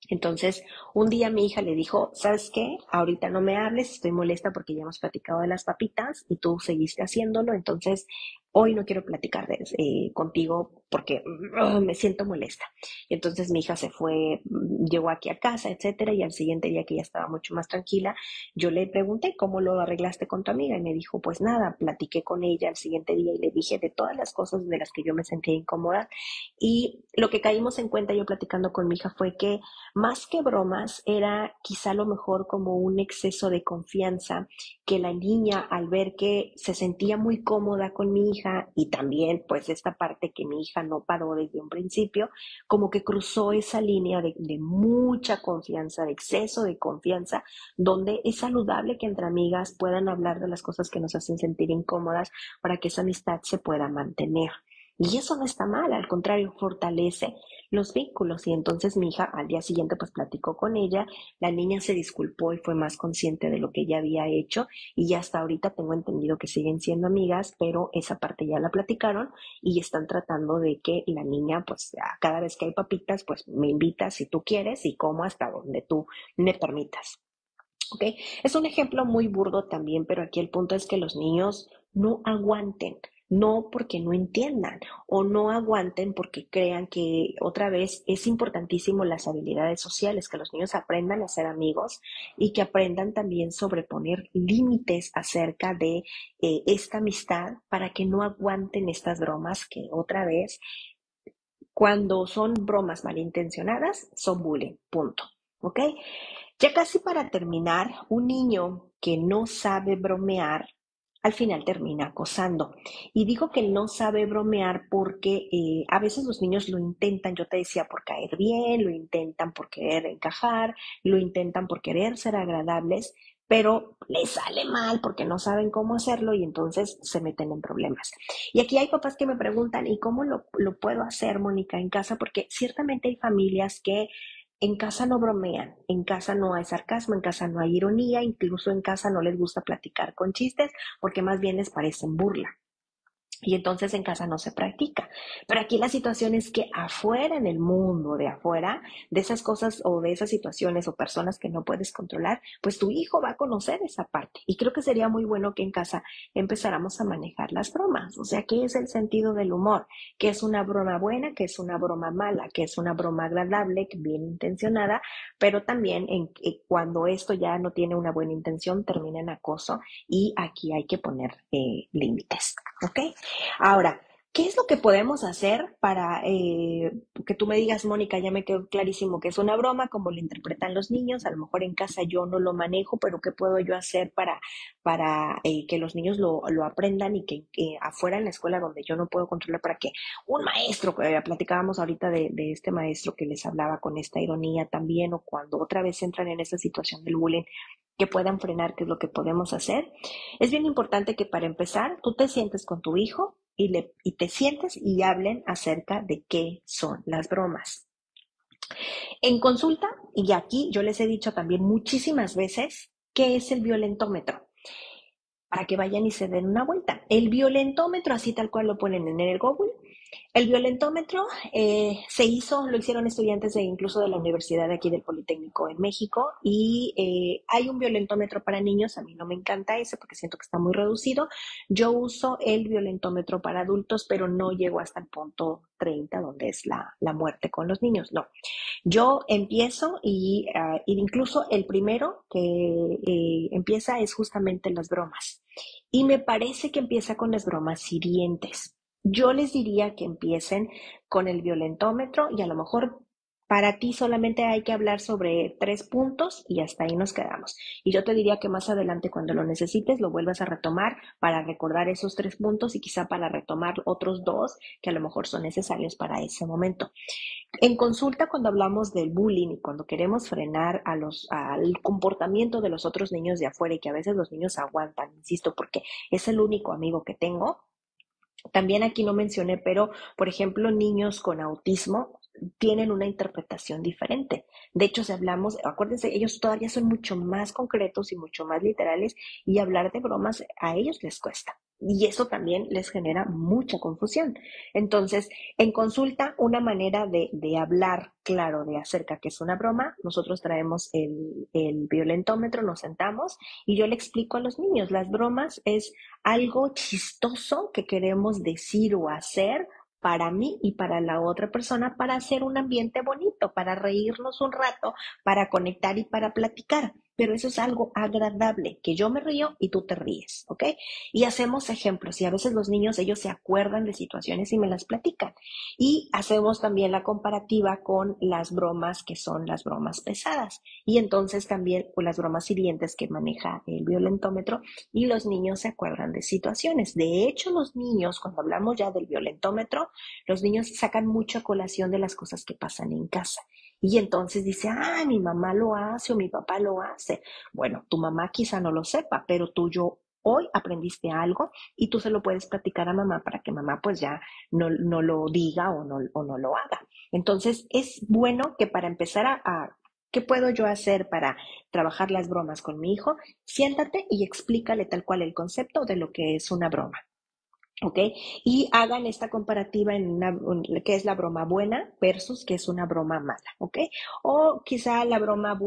Entonces, un día mi hija le dijo, ¿sabes qué? Ahorita no me hables, estoy molesta porque ya hemos platicado de las papitas y tú seguiste haciéndolo, entonces hoy no quiero platicar contigo porque me siento molesta. Y entonces mi hija se fue, llegó aquí a casa, etcétera, y al siguiente día que ya estaba mucho más tranquila, yo le pregunté cómo lo arreglaste con tu amiga y me dijo, pues nada, platiqué con ella al siguiente día y le dije de todas las cosas de las que yo me sentía incómoda y lo que caímos en cuenta yo platicando con mi hija fue que más que bromas, era quizá lo mejor como un exceso de confianza que la niña al ver que se sentía muy cómoda con mi hija y también pues esta parte que mi hija no paró desde un principio, como que cruzó esa línea de mucha confianza, de exceso de confianza, donde es saludable que entre amigas puedan hablar de las cosas que nos hacen sentir incómodas para que esa amistad se pueda mantener. Y eso no está mal, al contrario, fortalece los vínculos. Y entonces mi hija al día siguiente pues platicó con ella, la niña se disculpó y fue más consciente de lo que ella había hecho y ya hasta ahorita tengo entendido que siguen siendo amigas, pero esa parte ya la platicaron y están tratando de que la niña pues cada vez que hay papitas pues me invitas si tú quieres y como hasta donde tú me permitas. ¿Ok? Es un ejemplo muy burdo también, pero aquí el punto es que los niños no aguanten, no porque no entiendan o no aguanten porque crean que otra vez es importantísimo las habilidades sociales, que los niños aprendan a ser amigos y que aprendan también sobre poner límites acerca de esta amistad para que no aguanten estas bromas que otra vez cuando son bromas malintencionadas son bullying, punto. ¿Ok? Ya casi para terminar, un niño que no sabe bromear, al final termina acosando. Y digo que no sabe bromear porque a veces los niños lo intentan, yo te decía, por caer bien, lo intentan por querer encajar, lo intentan por querer ser agradables, pero les sale mal porque no saben cómo hacerlo y entonces se meten en problemas. Y aquí hay papás que me preguntan, ¿y cómo lo puedo hacer, Mónica, en casa? Porque ciertamente hay familias que en casa no bromean, en casa no hay sarcasmo, en casa no hay ironía, incluso en casa no les gusta platicar con chistes porque más bien les parecen burla. Y entonces en casa no se practica. Pero aquí la situación es que afuera, en el mundo de afuera, de esas cosas o de esas situaciones o personas que no puedes controlar, pues tu hijo va a conocer esa parte. Y creo que sería muy bueno que en casa empezáramos a manejar las bromas. O sea, ¿qué es el sentido del humor? ¿Qué es una broma buena? ¿Qué es una broma mala? ¿Qué es una broma agradable, bien intencionada? Pero también cuando esto ya no tiene una buena intención, termina en acoso y aquí hay que poner límites. ¿Ok? Ahora, ¿qué es lo que podemos hacer para que tú me digas, Mónica, ya me quedó clarísimo que es una broma, como lo interpretan los niños? A lo mejor en casa yo no lo manejo, pero ¿qué puedo yo hacer para que los niños lo aprendan y que afuera en la escuela donde yo no puedo controlar, para que un maestro, platicábamos ahorita de este maestro que les hablaba con esta ironía también, o cuando otra vez entran en esa situación del bullying, que puedan frenar, qué es lo que podemos hacer? Es bien importante que para empezar tú te sientes con tu hijo y te sientes y hablen acerca de qué son las bromas. En consulta, y aquí yo les he dicho también muchísimas veces, ¿qué es el violentómetro? Para que vayan y se den una vuelta. El violentómetro, así tal cual lo ponen en el Google, el violentómetro lo hicieron estudiantes incluso de la Universidad de aquí del Politécnico en México y hay un violentómetro para niños, a mí no me encanta ese porque siento que está muy reducido. Yo uso el violentómetro para adultos, pero no llego hasta el punto 30 donde es la muerte con los niños, no. Yo empiezo y incluso el primero que empieza es justamente las bromas. Y me parece que empieza con las bromas hirientes. Yo les diría que empiecen con el violentómetro y a lo mejor para ti solamente hay que hablar sobre 3 puntos y hasta ahí nos quedamos. Y yo te diría que más adelante cuando lo necesites lo vuelvas a retomar para recordar esos 3 puntos y quizá para retomar otros dos que a lo mejor son necesarios para ese momento. En consulta, cuando hablamos del bullying y cuando queremos frenar al comportamiento de los otros niños de afuera y que a veces los niños aguantan, insisto, porque es el único amigo que tengo, también aquí no mencioné, pero por ejemplo, niños con autismo tienen una interpretación diferente. De hecho, si hablamos, acuérdense, ellos todavía son mucho más concretos y mucho más literales y hablar de bromas a ellos les cuesta. Y eso también les genera mucha confusión. Entonces, en consulta, una manera de hablar claro de acerca que es una broma, nosotros traemos el violentómetro, nos sentamos y yo le explico a los niños, las bromas es algo chistoso que queremos decir o hacer para mí y para la otra persona, para hacer un ambiente bonito, para reírnos un rato, para conectar y para platicar. Pero eso es algo agradable, que yo me río y tú te ríes, ¿ok? Y hacemos ejemplos y a veces los niños, ellos se acuerdan de situaciones y me las platican. Y hacemos también la comparativa con las bromas que son las bromas pesadas. Y entonces también con las bromas hirientes que maneja el violentómetro y los niños se acuerdan de situaciones. De hecho, los niños, cuando hablamos ya del violentómetro, los niños sacan mucha colación de las cosas que pasan en casa. Y entonces dice, ah, mi mamá lo hace o mi papá lo hace. Bueno, tu mamá quizá no lo sepa, pero hoy aprendiste algo y tú se lo puedes platicar a mamá para que mamá pues ya no lo diga o no lo haga. Entonces es bueno que para empezar ¿qué puedo yo hacer para trabajar las bromas con mi hijo? Siéntate y explícale tal cual el concepto de lo que es una broma. ¿Ok? Y hagan esta comparativa que es la broma buena versus que es una broma mala, ¿ok? O quizá la broma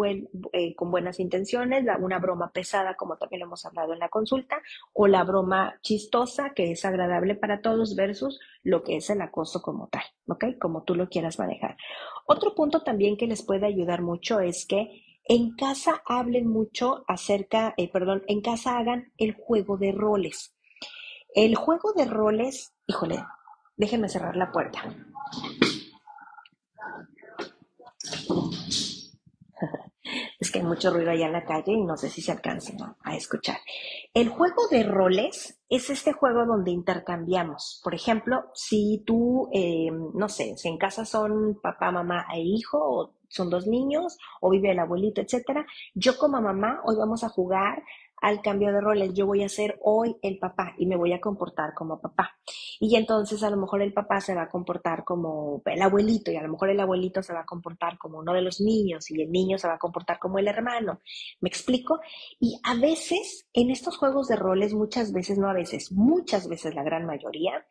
con buenas intenciones, una broma pesada, como también lo hemos hablado en la consulta, o la broma chistosa, que es agradable para todos, versus lo que es el acoso como tal, ¿ok? Como tú lo quieras manejar. Otro punto también que les puede ayudar mucho es que en casa hablen mucho en casa hagan el juego de roles. El juego de roles, híjole, déjenme cerrar la puerta. Es que hay mucho ruido allá en la calle y no sé si se alcancen a escuchar. El juego de roles es este juego donde intercambiamos. Por ejemplo, si tú, no sé, si en casa son papá, mamá e hijo, o son dos niños, o vive el abuelito, etcétera, yo como mamá hoy vamos a jugar al cambio de roles. Yo voy a ser hoy el papá y me voy a comportar como papá. Y entonces a lo mejor el papá se va a comportar como el abuelito y a lo mejor el abuelito se va a comportar como uno de los niños y el niño se va a comportar como el hermano. ¿Me explico? Y a veces en estos juegos de roles, muchas veces, no a veces, muchas veces la gran mayoría,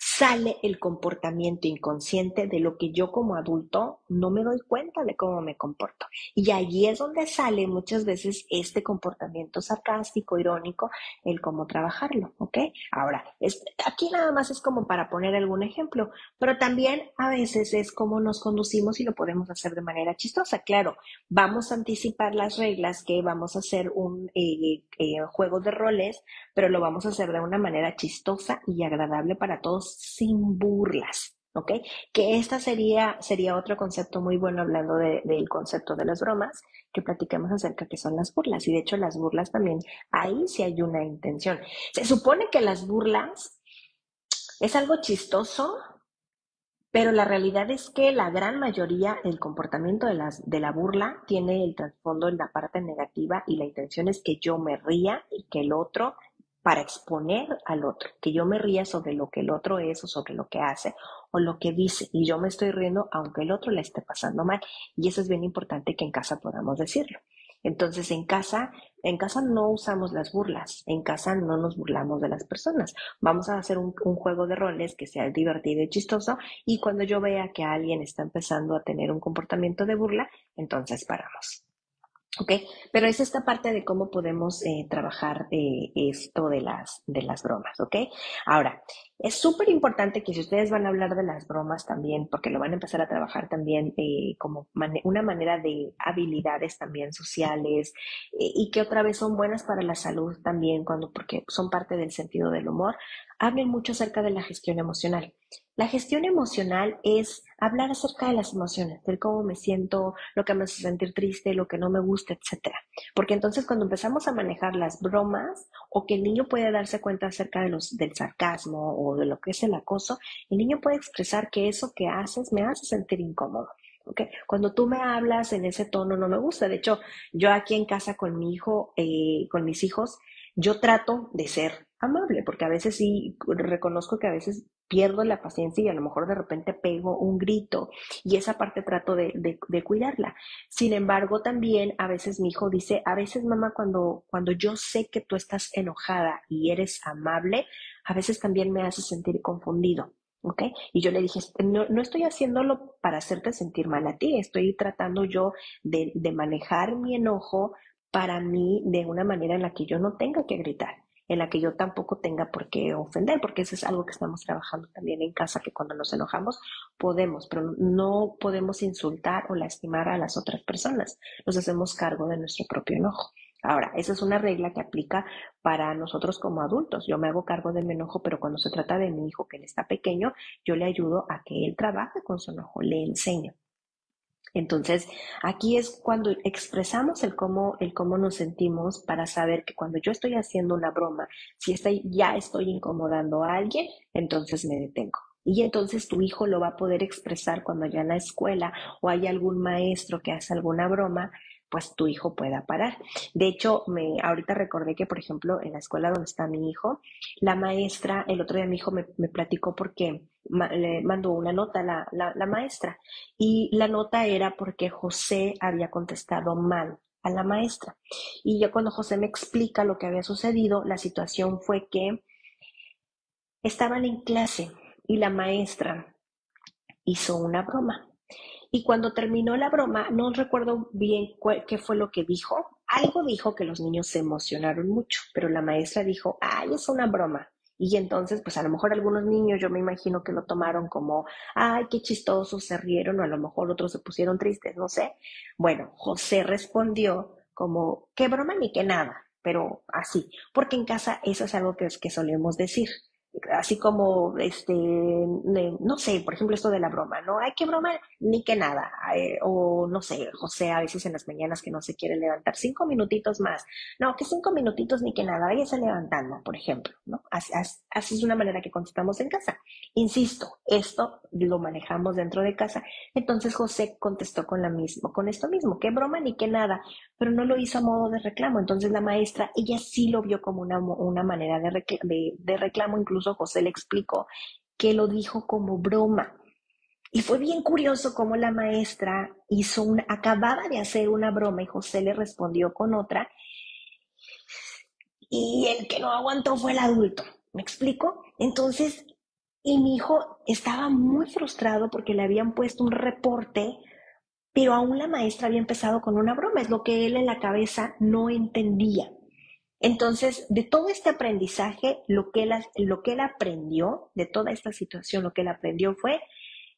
sale el comportamiento inconsciente de lo que yo como adulto no me doy cuenta de cómo me comporto. Y allí es donde sale muchas veces este comportamiento sarcástico, irónico, el cómo trabajarlo, ¿ok? Ahora, aquí nada más es como para poner algún ejemplo, pero también a veces es como nos conducimos y lo podemos hacer de manera chistosa. Claro, vamos a anticipar las reglas que vamos a hacer un juego de roles, pero lo vamos a hacer de una manera chistosa y agradable para todos sin burlas, ¿ok? Que sería otro concepto muy bueno hablando del concepto de las bromas, que platiquemos acerca que son las burlas. Y de hecho las burlas también, ahí sí hay una intención. Se supone que las burlas es algo chistoso, pero la realidad es que la gran mayoría, el comportamiento de la burla tiene el trasfondo en la parte negativa y la intención es que yo me ría y que el otro, para exponer al otro, que yo me ría sobre lo que el otro es o sobre lo que hace o lo que dice y yo me estoy riendo aunque el otro la esté pasando mal. Y eso es bien importante que en casa podamos decirlo. Entonces, en casa no usamos las burlas, en casa no nos burlamos de las personas. Vamos a hacer un juego de roles que sea divertido y chistoso y cuando yo vea que alguien está empezando a tener un comportamiento de burla, entonces paramos. ¿Ok? Pero es esta parte de cómo podemos trabajar esto de las bromas, ¿ok? Ahora, es súper importante que si ustedes van a hablar de las bromas también, porque lo van a empezar a trabajar también como una manera de habilidades también sociales y que otra vez son buenas para la salud también, porque son parte del sentido del humor, hablen mucho acerca de la gestión emocional. La gestión emocional es hablar acerca de las emociones, de cómo me siento, lo que me hace sentir triste, lo que no me gusta, etcétera. Porque entonces cuando empezamos a manejar las bromas o que el niño puede darse cuenta acerca del sarcasmo o de lo que es el acoso, el niño puede expresar que eso que haces me hace sentir incómodo. Okay. Cuando tú me hablas en ese tono no me gusta. De hecho, yo aquí en casa con mi hijo, con mis hijos, yo trato de ser amable, porque a veces sí reconozco que a veces pierdo la paciencia y a lo mejor de repente pego un grito y esa parte trato de cuidarla. Sin embargo, también a veces mi hijo dice, a veces mamá, cuando yo sé que tú estás enojada y eres amable, a veces también me hace sentir confundido. ¿Ok? Y yo le dije, no estoy haciéndolo para hacerte sentir mal a ti, estoy tratando yo de manejar mi enojo para mí de una manera en la que yo no tenga que gritar, en la que yo tampoco tenga por qué ofender, porque eso es algo que estamos trabajando también en casa, que cuando nos enojamos podemos, pero no podemos insultar o lastimar a las otras personas. Nos hacemos cargo de nuestro propio enojo. Ahora, esa es una regla que aplica para nosotros como adultos. Yo me hago cargo de mi enojo, pero cuando se trata de mi hijo que él está pequeño, yo le ayudo a que él trabaje con su enojo, le enseño. Entonces, aquí es cuando expresamos el cómo nos sentimos para saber que cuando yo estoy haciendo una broma, si ya estoy incomodando a alguien, entonces me detengo. Y entonces tu hijo lo va a poder expresar cuando ya en la escuela o hay algún maestro que hace alguna broma, pues tu hijo pueda parar. De hecho, ahorita recordé que, por ejemplo, en la escuela donde está mi hijo, la maestra, el otro día mi hijo me platicó porque le mandó una nota a la maestra y la nota era porque José había contestado mal a la maestra. Y ya cuando José me explica lo que había sucedido, la situación fue que estaban en clase y la maestra hizo una broma. Y cuando terminó la broma, no recuerdo bien qué fue lo que dijo. Algo dijo que los niños se emocionaron mucho, pero la maestra dijo, ay, es una broma. Y entonces, pues a lo mejor algunos niños yo me imagino que lo tomaron como, ay, qué chistosos, se rieron, o a lo mejor otros se pusieron tristes, no sé. Bueno, José respondió como, qué broma ni qué nada, pero así, porque en casa eso es algo que solemos decir. Así como, no sé, por ejemplo, esto de la broma, ¿no? Ay, qué broma, ni que nada. O no sé, José a veces en las mañanas que no se quiere levantar, 5 minutitos más. No, que 5 minutitos ni que nada, váyase levantando, por ejemplo, ¿no? Así es una manera que contestamos en casa. Insisto, esto lo manejamos dentro de casa. Entonces José contestó con esto mismo, qué broma ni que nada, pero no lo hizo a modo de reclamo. Entonces la maestra, ella sí lo vio como una manera de reclamo. Incluso José le explicó que lo dijo como broma. Y fue bien curioso cómo la maestra acababa de hacer una broma y José le respondió con otra, y el que no aguantó fue el adulto. ¿Me explico? Entonces, y mi hijo estaba muy frustrado porque le habían puesto un reporte, pero aún la maestra había empezado con una broma, es lo que él en la cabeza no entendía. Entonces, de todo este aprendizaje, lo que él aprendió, de toda esta situación, lo que él aprendió fue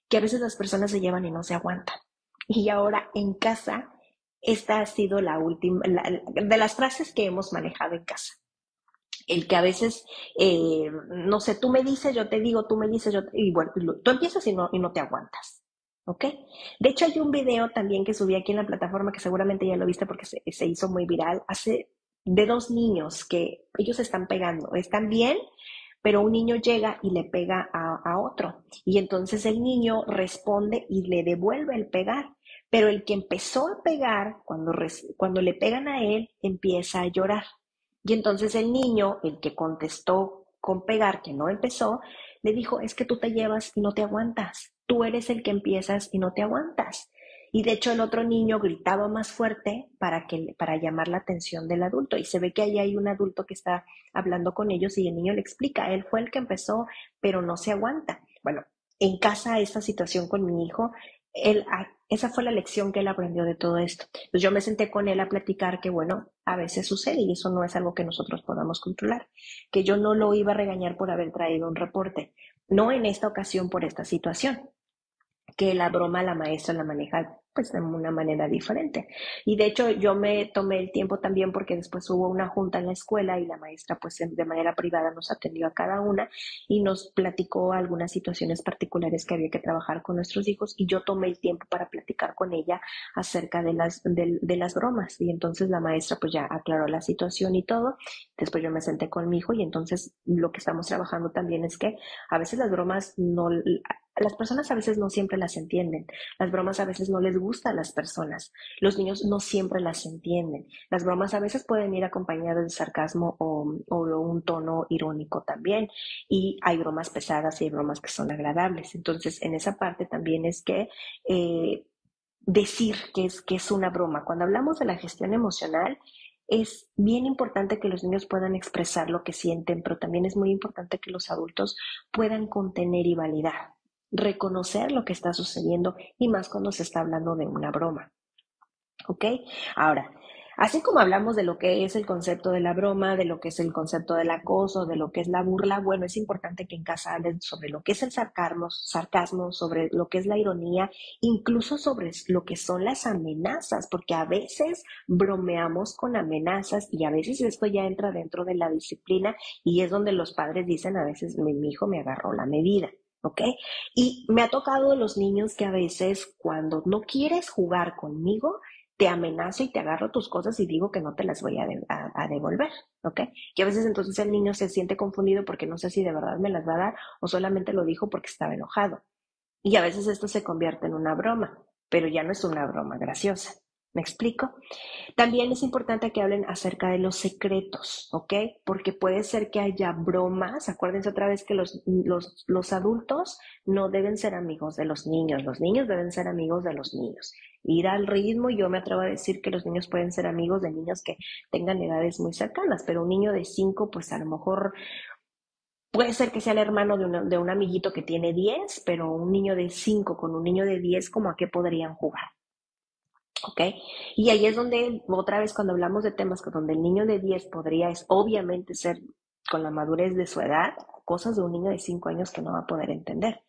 que a veces las personas se llevan y no se aguantan. Y ahora en casa, esta ha sido la última, de las frases que hemos manejado en casa. El que a veces, no sé, tú me dices, yo te digo, tú me dices, y bueno, tú empiezas y no te aguantas. ¿Ok? De hecho, hay un video también que subí aquí en la plataforma que seguramente ya lo viste porque se hizo muy viral, de dos niños que ellos están pegando, están bien, pero un niño llega y le pega a otro. Y entonces el niño responde y le devuelve el pegar. Pero el que empezó a pegar, cuando le pegan a él, empieza a llorar. Y entonces el niño, el que contestó con pegar, que no empezó, le dijo, es que tú te llevas y no te aguantas. Tú eres el que empiezas y no te aguantas. Y de hecho el otro niño gritaba más fuerte para llamar la atención del adulto. Y se ve que ahí hay un adulto que está hablando con ellos y el niño le explica, él fue el que empezó, pero no se aguanta. Bueno, en casa esta situación con mi hijo, esa fue la lección que él aprendió de todo esto. Entonces yo me senté con él a platicar que, bueno, a veces sucede y eso no es algo que nosotros podamos controlar, que yo no lo iba a regañar por haber traído un reporte, no en esta ocasión por esta situación, que la broma la maestra la maneja pues de una manera diferente. Y de hecho yo me tomé el tiempo también porque después hubo una junta en la escuela y la maestra pues de manera privada nos atendió a cada una y nos platicó algunas situaciones particulares que había que trabajar con nuestros hijos y yo tomé el tiempo para platicar con ella acerca de las bromas y entonces la maestra pues ya aclaró la situación y todo. Después yo me senté con mi hijo y entonces lo que estamos trabajando también es que a veces las bromas no, las personas a veces no siempre las entienden. Las bromas a veces no les gustan a las personas. Los niños no siempre las entienden. Las bromas a veces pueden ir acompañadas de sarcasmo o un tono irónico también. Y hay bromas pesadas y hay bromas que son agradables. Entonces, en esa parte también es que decir que es una broma. Cuando hablamos de la gestión emocional, es bien importante que los niños puedan expresar lo que sienten, pero también es muy importante que los adultos puedan contener y validar, reconocer lo que está sucediendo y más cuando se está hablando de una broma. ¿Ok? Ahora, así como hablamos de lo que es el concepto de la broma, de lo que es el concepto del acoso, de lo que es la burla, bueno, es importante que en casa hablen sobre lo que es el sarcasmo, sobre lo que es la ironía, incluso sobre lo que son las amenazas, porque a veces bromeamos con amenazas y a veces esto ya entra dentro de la disciplina y es donde los padres dicen a veces, mi hijo me agarró la medida. ¿Ok? Y me ha tocado los niños que a veces cuando no quieres jugar conmigo, te amenazo y te agarro tus cosas y digo que no te las voy a devolver, ¿ok? Y a veces entonces el niño se siente confundido porque no sé si de verdad me las va a dar o solamente lo dijo porque estaba enojado. Y a veces esto se convierte en una broma, pero ya no es una broma graciosa, ¿Me explico? También es importante que hablen acerca de los secretos, ¿ok? Porque puede ser que haya bromas. Acuérdense otra vez que los adultos no deben ser amigos de los niños deben ser amigos de los niños. Ir al ritmo, yo me atrevo a decir que los niños pueden ser amigos de niños que tengan edades muy cercanas, pero un niño de 5, pues a lo mejor puede ser que sea el hermano de un amiguito que tiene 10, pero un niño de 5 con un niño de 10, ¿cómo a qué podrían jugar? ¿Ok? Y ahí es donde, otra vez, cuando hablamos de temas que donde el niño de 10 podría, es obviamente ser con la madurez de su edad, cosas de un niño de 5 años que no va a poder entender.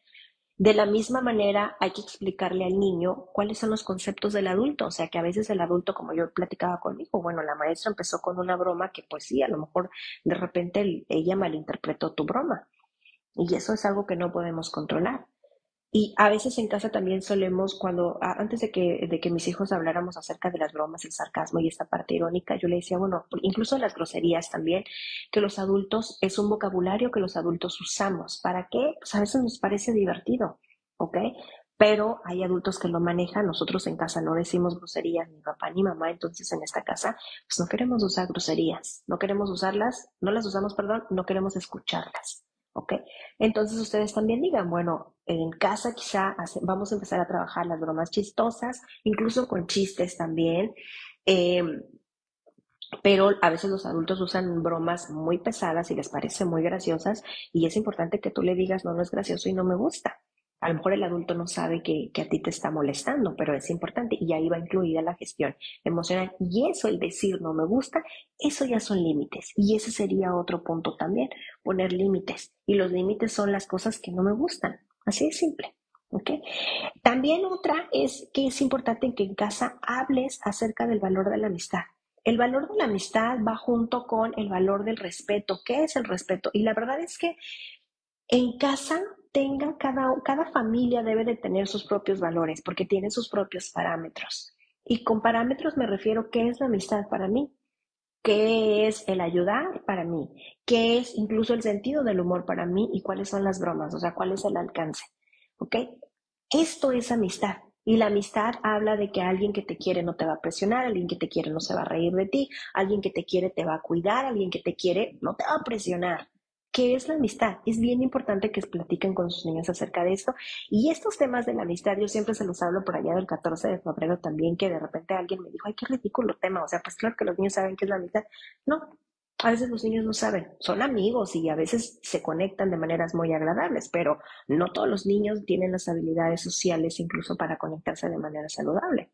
De la misma manera, hay que explicarle al niño cuáles son los conceptos del adulto. O sea, que a veces el adulto, como yo platicaba conmigo, bueno, la maestra empezó con una broma que pues sí, a lo mejor de repente ella malinterpretó tu broma. Y eso es algo que no podemos controlar. Y a veces en casa también solemos, antes de que mis hijos habláramos acerca de las bromas, el sarcasmo y esta parte irónica, yo le decía, bueno, incluso las groserías también, que los adultos, es un vocabulario que los adultos usamos. ¿Para qué? Pues a veces nos parece divertido, ¿ok? Pero hay adultos que lo manejan, nosotros en casa no decimos groserías, ni papá ni mamá, entonces en esta casa, pues no queremos usar groserías, no queremos usarlas, no las usamos, perdón, no queremos escucharlas, ¿ok? Entonces ustedes también digan, bueno, en casa quizá vamos a empezar a trabajar las bromas chistosas, incluso con chistes también, eh, pero a veces los adultos usan bromas muy pesadas y les parece muy graciosas y es importante que tú le digas, no, no es gracioso y no me gusta. A lo mejor el adulto no sabe que a ti te está molestando, pero es importante y ahí va incluida la gestión emocional. Y eso, el decir no me gusta, eso ya son límites. Y ese sería otro punto también, poner límites. Y los límites son las cosas que no me gustan. Así de simple. ¿Ok? También otra es que es importante que en casa hables acerca del valor de la amistad. El valor de la amistad va junto con el valor del respeto. ¿Qué es el respeto? Y la verdad es que en casa cada familia debe de tener sus propios valores porque tiene sus propios parámetros. Y con parámetros me refiero qué es la amistad para mí, qué es el ayudar para mí, qué es incluso el sentido del humor para mí y cuáles son las bromas, o sea, cuál es el alcance. ¿Ok? Esto es amistad. Y la amistad habla de que alguien que te quiere no te va a presionar, alguien que te quiere no se va a reír de ti, alguien que te quiere te va a cuidar, alguien que te quiere no te va a presionar. ¿Qué es la amistad? Es bien importante que platiquen con sus niños acerca de esto. Y estos temas de la amistad, yo siempre se los hablo por allá del 14 de febrero también, que de repente alguien me dijo, ay, qué ridículo tema. O sea, pues claro que los niños saben qué es la amistad. No, a veces los niños no saben, son amigos y a veces se conectan de maneras muy agradables, pero no todos los niños tienen las habilidades sociales incluso para conectarse de manera saludable.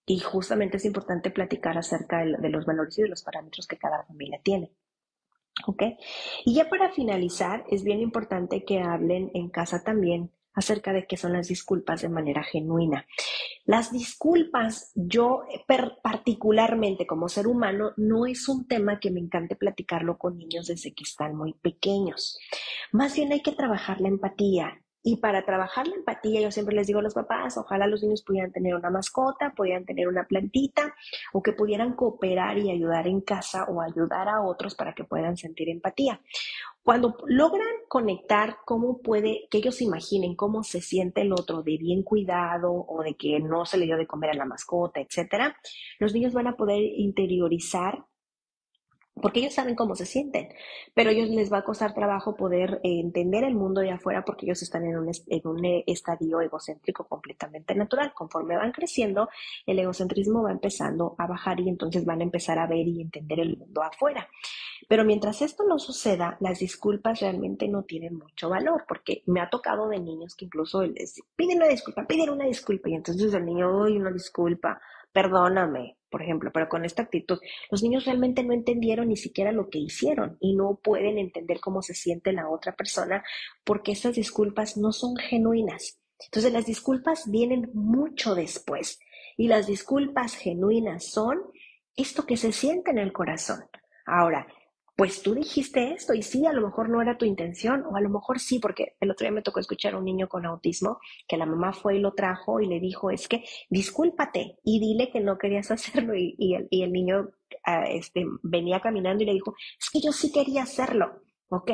Y justamente es importante platicar acerca de los valores y de los parámetros que cada familia tiene. ¿Ok? Y ya para finalizar, es bien importante que hablen en casa también acerca de qué son las disculpas de manera genuina. Las disculpas, yo particularmente como ser humano, no es un tema que me encante platicarlo con niños desde que están muy pequeños. Más bien hay que trabajar la empatía. Y para trabajar la empatía, yo siempre les digo a los papás, ojalá los niños pudieran tener una mascota, pudieran tener una plantita, o que pudieran cooperar y ayudar en casa o ayudar a otros para que puedan sentir empatía. Cuando logran conectar, cómo puede que ellos imaginen cómo se siente el otro de bien cuidado o de que no se le dio de comer a la mascota, etcétera, los niños van a poder interiorizar porque ellos saben cómo se sienten, pero a ellos les va a costar trabajo poder entender el mundo de afuera porque ellos están en un estadio egocéntrico completamente natural. Conforme van creciendo, el egocentrismo va empezando a bajar y entonces van a empezar a ver y entender el mundo afuera. Pero mientras esto no suceda, las disculpas realmente no tienen mucho valor, porque me ha tocado de niños que incluso les piden una disculpa, y entonces el niño, uy, una disculpa, perdóname, por ejemplo, pero con esta actitud, los niños realmente no entendieron ni siquiera lo que hicieron y no pueden entender cómo se siente la otra persona porque estas disculpas no son genuinas. Entonces las disculpas vienen mucho después y las disculpas genuinas son esto que se siente en el corazón. Ahora, pues tú dijiste esto y sí, a lo mejor no era tu intención o a lo mejor sí, porque el otro día me tocó escuchar a un niño con autismo que la mamá fue y lo trajo y le dijo, es que discúlpate y dile que no querías hacerlo y el niño venía caminando y le dijo, es que yo sí quería hacerlo, ¿ok?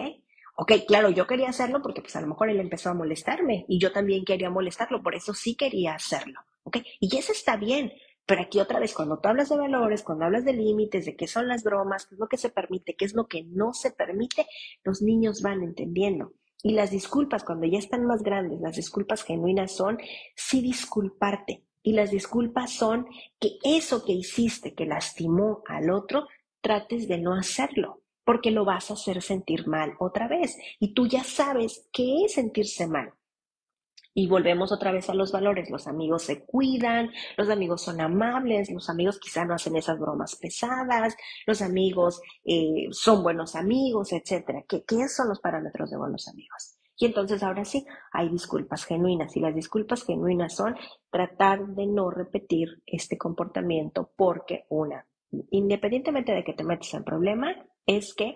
Ok, claro, yo quería hacerlo porque pues a lo mejor él empezó a molestarme y yo también quería molestarlo, por eso sí quería hacerlo, ¿ok? Y eso está bien, Pero aquí otra vez, cuando tú hablas de valores, cuando hablas de límites, de qué son las bromas, qué es lo que se permite, qué es lo que no se permite, los niños van entendiendo. Y las disculpas, cuando ya están más grandes, las disculpas genuinas son sí disculparte. Y las disculpas son que eso que hiciste que lastimó al otro, trates de no hacerlo, porque lo vas a hacer sentir mal otra vez. Y tú ya sabes qué es sentirse mal. Y volvemos otra vez a los valores. Los amigos se cuidan, los amigos son amables, los amigos quizá no hacen esas bromas pesadas, los amigos son buenos amigos, etcétera. ¿Qué son los parámetros de buenos amigos? Y entonces ahora sí, hay disculpas genuinas. Y las disculpas genuinas son tratar de no repetir este comportamiento porque independientemente de que te metas en problema, es que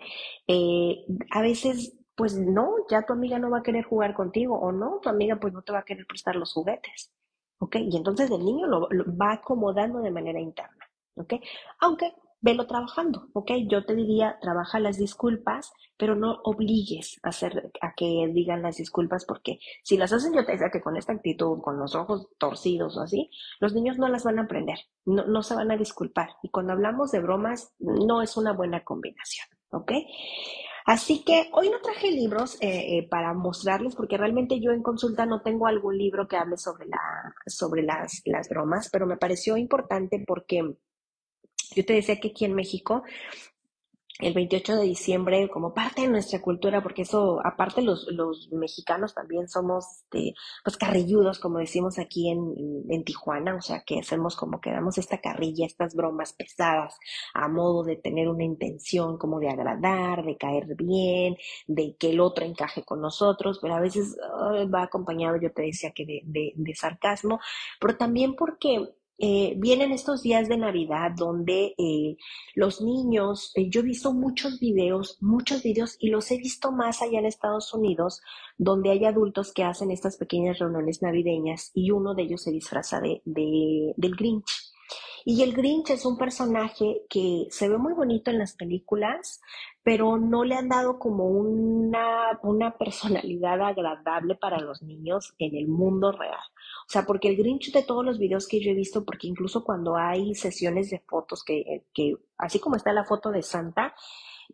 a veces pues no, ya tu amiga no va a querer jugar contigo o no, tu amiga pues no te va a querer prestar los juguetes, ¿ok? Y entonces el niño lo va acomodando de manera interna, ¿ok? Aunque velo trabajando, ¿ok? Yo te diría, trabaja las disculpas, pero no obligues a que digan las disculpas porque si las hacen, yo te decía que con esta actitud, con los ojos torcidos o así, los niños no las van a aprender, no se van a disculpar. Y cuando hablamos de bromas, no es una buena combinación, ¿ok? Así que hoy no traje libros para mostrarles porque realmente yo en consulta no tengo algún libro que hable sobre las bromas, pero me pareció importante porque yo te decía que aquí en México el 28 de diciembre como parte de nuestra cultura, porque eso, aparte los mexicanos también somos, pues carrilludos, como decimos aquí en Tijuana, o sea, que hacemos como que damos esta carrilla, estas bromas pesadas, a modo de tener una intención como de agradar, de caer bien, de que el otro encaje con nosotros, pero a veces va acompañado, yo te decía que de sarcasmo, pero también porque vienen estos días de Navidad donde los niños, yo he visto muchos videos y los he visto más allá en Estados Unidos, donde hay adultos que hacen estas pequeñas reuniones navideñas y uno de ellos se disfraza del Grinch. Y el Grinch es un personaje que se ve muy bonito en las películas, pero no le han dado como una personalidad agradable para los niños en el mundo real. O sea, porque el Grinch de todos los videos que yo he visto, porque incluso cuando hay sesiones de fotos que así como está la foto de Santa,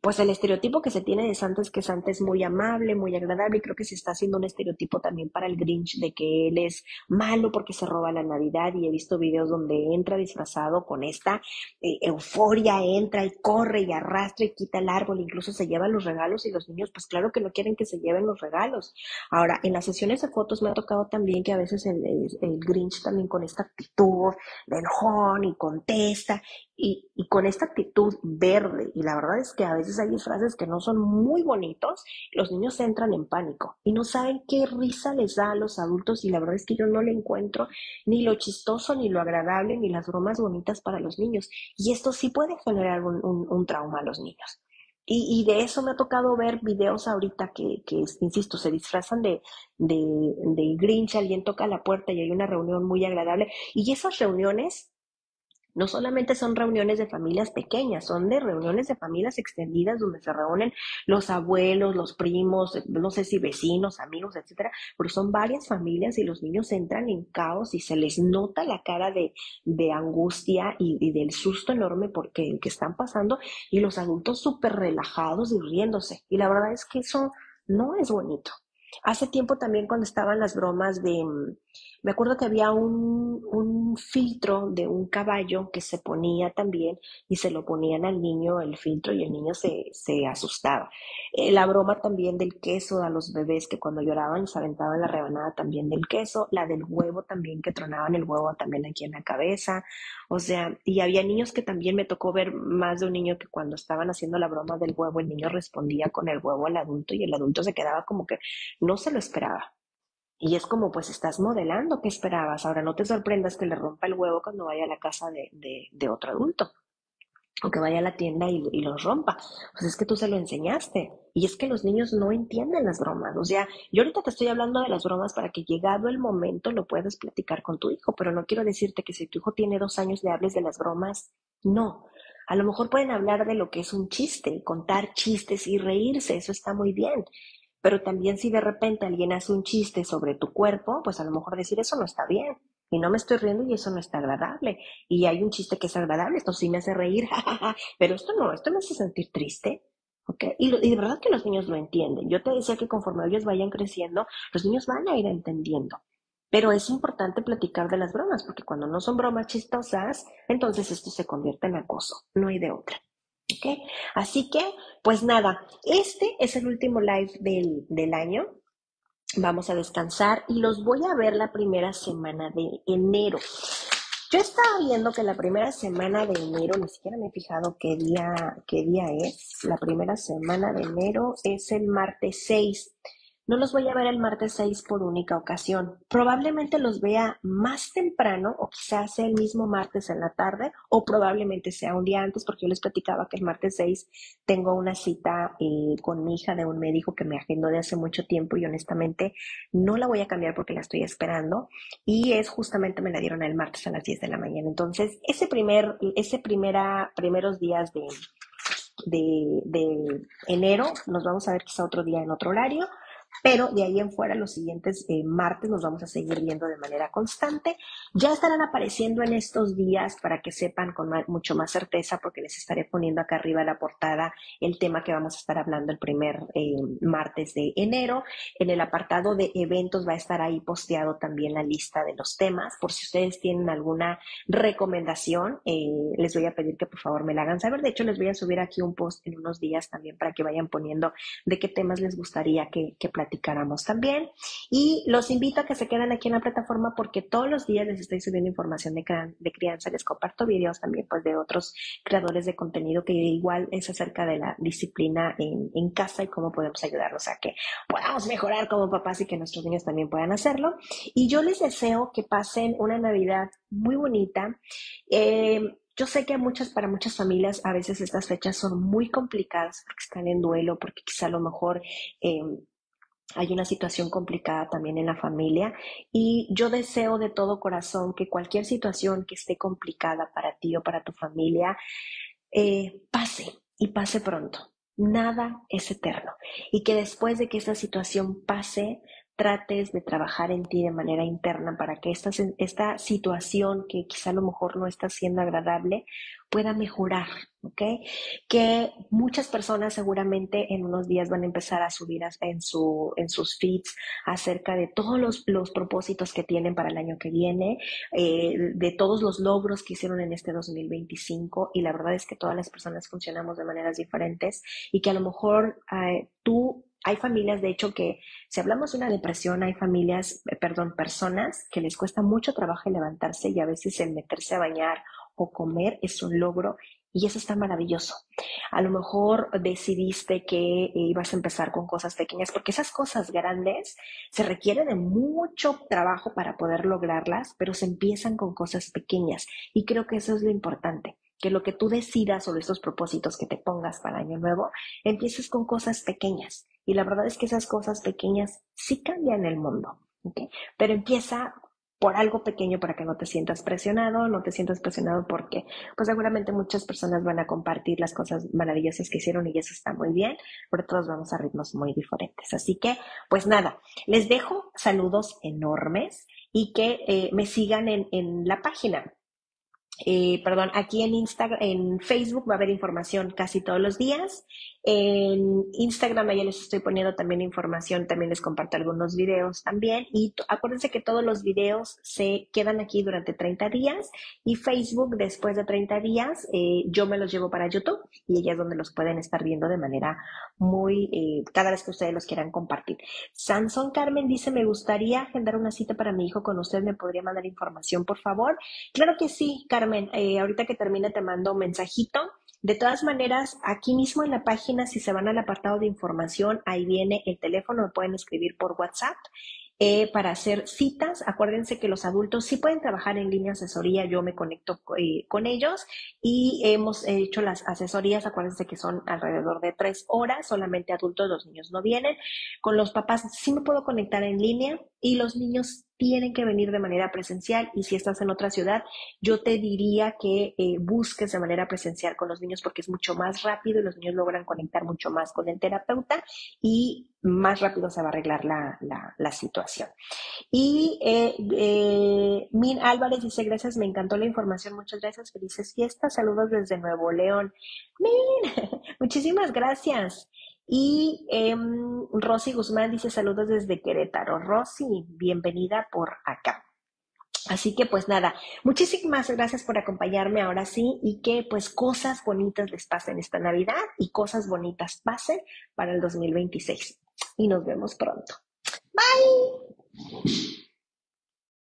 pues el estereotipo que se tiene de Santa es que Santa es muy amable, muy agradable, y creo que se está haciendo un estereotipo también para el Grinch de que él es malo porque se roba la Navidad, y he visto videos donde entra disfrazado con esta euforia, entra y corre y arrastra y quita el árbol, incluso se lleva los regalos, y los niños pues claro que no quieren que se lleven los regalos. Ahora, en las sesiones de fotos me ha tocado también que a veces el Grinch también con esta actitud de enojón y contesta, y con esta actitud verde, y la verdad es que a veces hay disfraces que no son muy bonitos, los niños entran en pánico y no saben qué risa les da a los adultos, y la verdad es que yo no le encuentro ni lo chistoso, ni lo agradable, ni las bromas bonitas para los niños, y esto sí puede generar un trauma a los niños. Y de eso me ha tocado ver videos ahorita que insisto, se disfrazan de Grinch, alguien toca la puerta y hay una reunión muy agradable, y esas reuniones no solamente son reuniones de familias pequeñas, son de reuniones de familias extendidas donde se reúnen los abuelos, los primos, no sé si vecinos, amigos, etcétera, pero son varias familias y los niños entran en caos y se les nota la cara de angustia y del susto enorme porque el que están pasando, y los adultos súper relajados y riéndose. Y la verdad es que eso no es bonito. Hace tiempo también cuando estaban las bromas me acuerdo que había un filtro de un caballo que se ponía también y se lo ponían al niño el filtro y el niño se asustaba. La broma también del queso a los bebés que cuando lloraban se aventaban la rebanada también del queso, la del huevo también que tronaban el huevo también aquí en la cabeza. O sea, y había niños que también me tocó ver más de un niño que cuando estaban haciendo la broma del huevo, el niño respondía con el huevo al adulto y el adulto se quedaba como que no se lo esperaba. Y es como, pues estás modelando, ¿qué esperabas? Ahora no te sorprendas que le rompa el huevo cuando vaya a la casa de otro adulto, o que vaya a la tienda y los rompa. Pues es que tú se lo enseñaste. Y es que los niños no entienden las bromas. O sea, yo ahorita te estoy hablando de las bromas para que llegado el momento lo puedas platicar con tu hijo, pero no quiero decirte que si tu hijo tiene 2 años le hables de las bromas. No. A lo mejor pueden hablar de lo que es un chiste, contar chistes y reírse, eso está muy bien. Pero también si de repente alguien hace un chiste sobre tu cuerpo, pues a lo mejor decir eso no está bien. Y no me estoy riendo y eso no está agradable. Y hay un chiste que es agradable, esto sí me hace reír, pero esto no, esto me hace sentir triste. ¿Ok? Y de verdad que los niños lo entienden. Yo te decía que conforme ellos vayan creciendo, los niños van a ir entendiendo. Pero es importante platicar de las bromas, porque cuando no son bromas chistosas, entonces esto se convierte en acoso. No hay de otra. ¿Ok? Así que, pues nada, este es el último live del año. Vamos a descansar y los voy a ver la primera semana de enero. Yo estaba viendo que la primera semana de enero, ni siquiera me he fijado qué día es. La primera semana de enero es el martes 6. No los voy a ver el martes 6 por única ocasión. Probablemente los vea más temprano o quizás sea el mismo martes en la tarde o probablemente sea un día antes porque yo les platicaba que el martes 6 tengo una cita con mi hija de un médico que me agendó de hace mucho tiempo y honestamente no la voy a cambiar porque la estoy esperando y es justamente me la dieron el martes a las 10 de la mañana. Entonces, primeros días de enero, nos vamos a ver quizá otro día en otro horario, pero de ahí en fuera los siguientes martes nos vamos a seguir viendo de manera constante. Ya estarán apareciendo en estos días para que sepan con mucho más certeza, porque les estaré poniendo acá arriba la portada el tema que vamos a estar hablando el primer martes de enero. En el apartado de eventos va a estar ahí posteado también la lista de los temas, por si ustedes tienen alguna recomendación, les voy a pedir que por favor me la hagan saber. De hecho, les voy a subir aquí un post en unos días también para que vayan poniendo de qué temas les gustaría que platicáramos también. Y los invito a que se queden aquí en la plataforma porque todos los días les estoy subiendo información de crianza, les comparto videos también pues de otros creadores de contenido que igual es acerca de la disciplina en casa y cómo podemos ayudarlos a que podamos mejorar como papás y que nuestros niños también puedan hacerlo. Y yo les deseo que pasen una Navidad muy bonita. Yo sé que para muchas familias a veces estas fechas son muy complicadas porque están en duelo, porque quizá a lo mejor eh, hay una situación complicada también en la familia y yo deseo de todo corazón que cualquier situación que esté complicada para ti o para tu familia pase y pase pronto. Nada es eterno. Y que después de que esta situación pase, trates de trabajar en ti de manera interna para que esta situación que quizá a lo mejor no está siendo agradable pueda mejorar, ¿ok? Que muchas personas seguramente en unos días van a empezar a subir en sus feeds acerca de todos los propósitos que tienen para el año que viene, de todos los logros que hicieron en este 2025 y la verdad es que todas las personas funcionamos de maneras diferentes y que a lo mejor hay familias, de hecho, que si hablamos de una depresión, hay personas que les cuesta mucho trabajo levantarse y a veces el meterse a bañar o comer es un logro y eso está maravilloso. A lo mejor decidiste que ibas a empezar con cosas pequeñas, porque esas cosas grandes se requiere de mucho trabajo para poder lograrlas, pero se empiezan con cosas pequeñas y creo que eso es lo importante, que lo que tú decidas o estos propósitos que te pongas para Año Nuevo, empieces con cosas pequeñas. Y la verdad es que esas cosas pequeñas sí cambian el mundo, ¿ok? Pero empieza por algo pequeño para que no te sientas presionado, no te sientas presionado porque pues seguramente muchas personas van a compartir las cosas maravillosas que hicieron y eso está muy bien, pero todos vamos a ritmos muy diferentes. Así que, pues nada, les dejo saludos enormes y que me sigan en la página. Perdón, aquí en Instagram, en Facebook va a haber información casi todos los días. En Instagram ya les estoy poniendo también información, también les comparto algunos videos también. Y acuérdense que todos los videos se quedan aquí durante 30 días y Facebook después de 30 días yo me los llevo para YouTube y ella es donde los pueden estar viendo de manera cada vez que ustedes los quieran compartir. Sansón Carmen dice, me gustaría agendar una cita para mi hijo con usted, ¿me podría mandar información, por favor? Claro que sí, Carmen. Ahorita que termine te mando un mensajito. De todas maneras, aquí mismo en la página, si se van al apartado de información, ahí viene el teléfono, me pueden escribir por WhatsApp. Para hacer citas, acuérdense que los adultos sí pueden trabajar en línea asesoría, yo me conecto con ellos y hemos hecho las asesorías, acuérdense que son alrededor de 3 horas, solamente adultos, los niños no vienen. Con los papás sí me puedo conectar en línea y los niños tienen que venir de manera presencial y si estás en otra ciudad, yo te diría que busques de manera presencial con los niños porque es mucho más rápido y los niños logran conectar mucho más con el terapeuta y más rápido se va a arreglar la situación. Y Min Álvarez dice, gracias, me encantó la información, muchas gracias, felices fiestas, saludos desde Nuevo León. Min, muchísimas gracias. Y Rosy Guzmán dice, saludos desde Querétaro. Rosy, bienvenida por acá. Así que pues nada, muchísimas gracias por acompañarme ahora sí y que pues cosas bonitas les pasen esta Navidad y cosas bonitas pasen para el 2026. Y nos vemos pronto. Bye.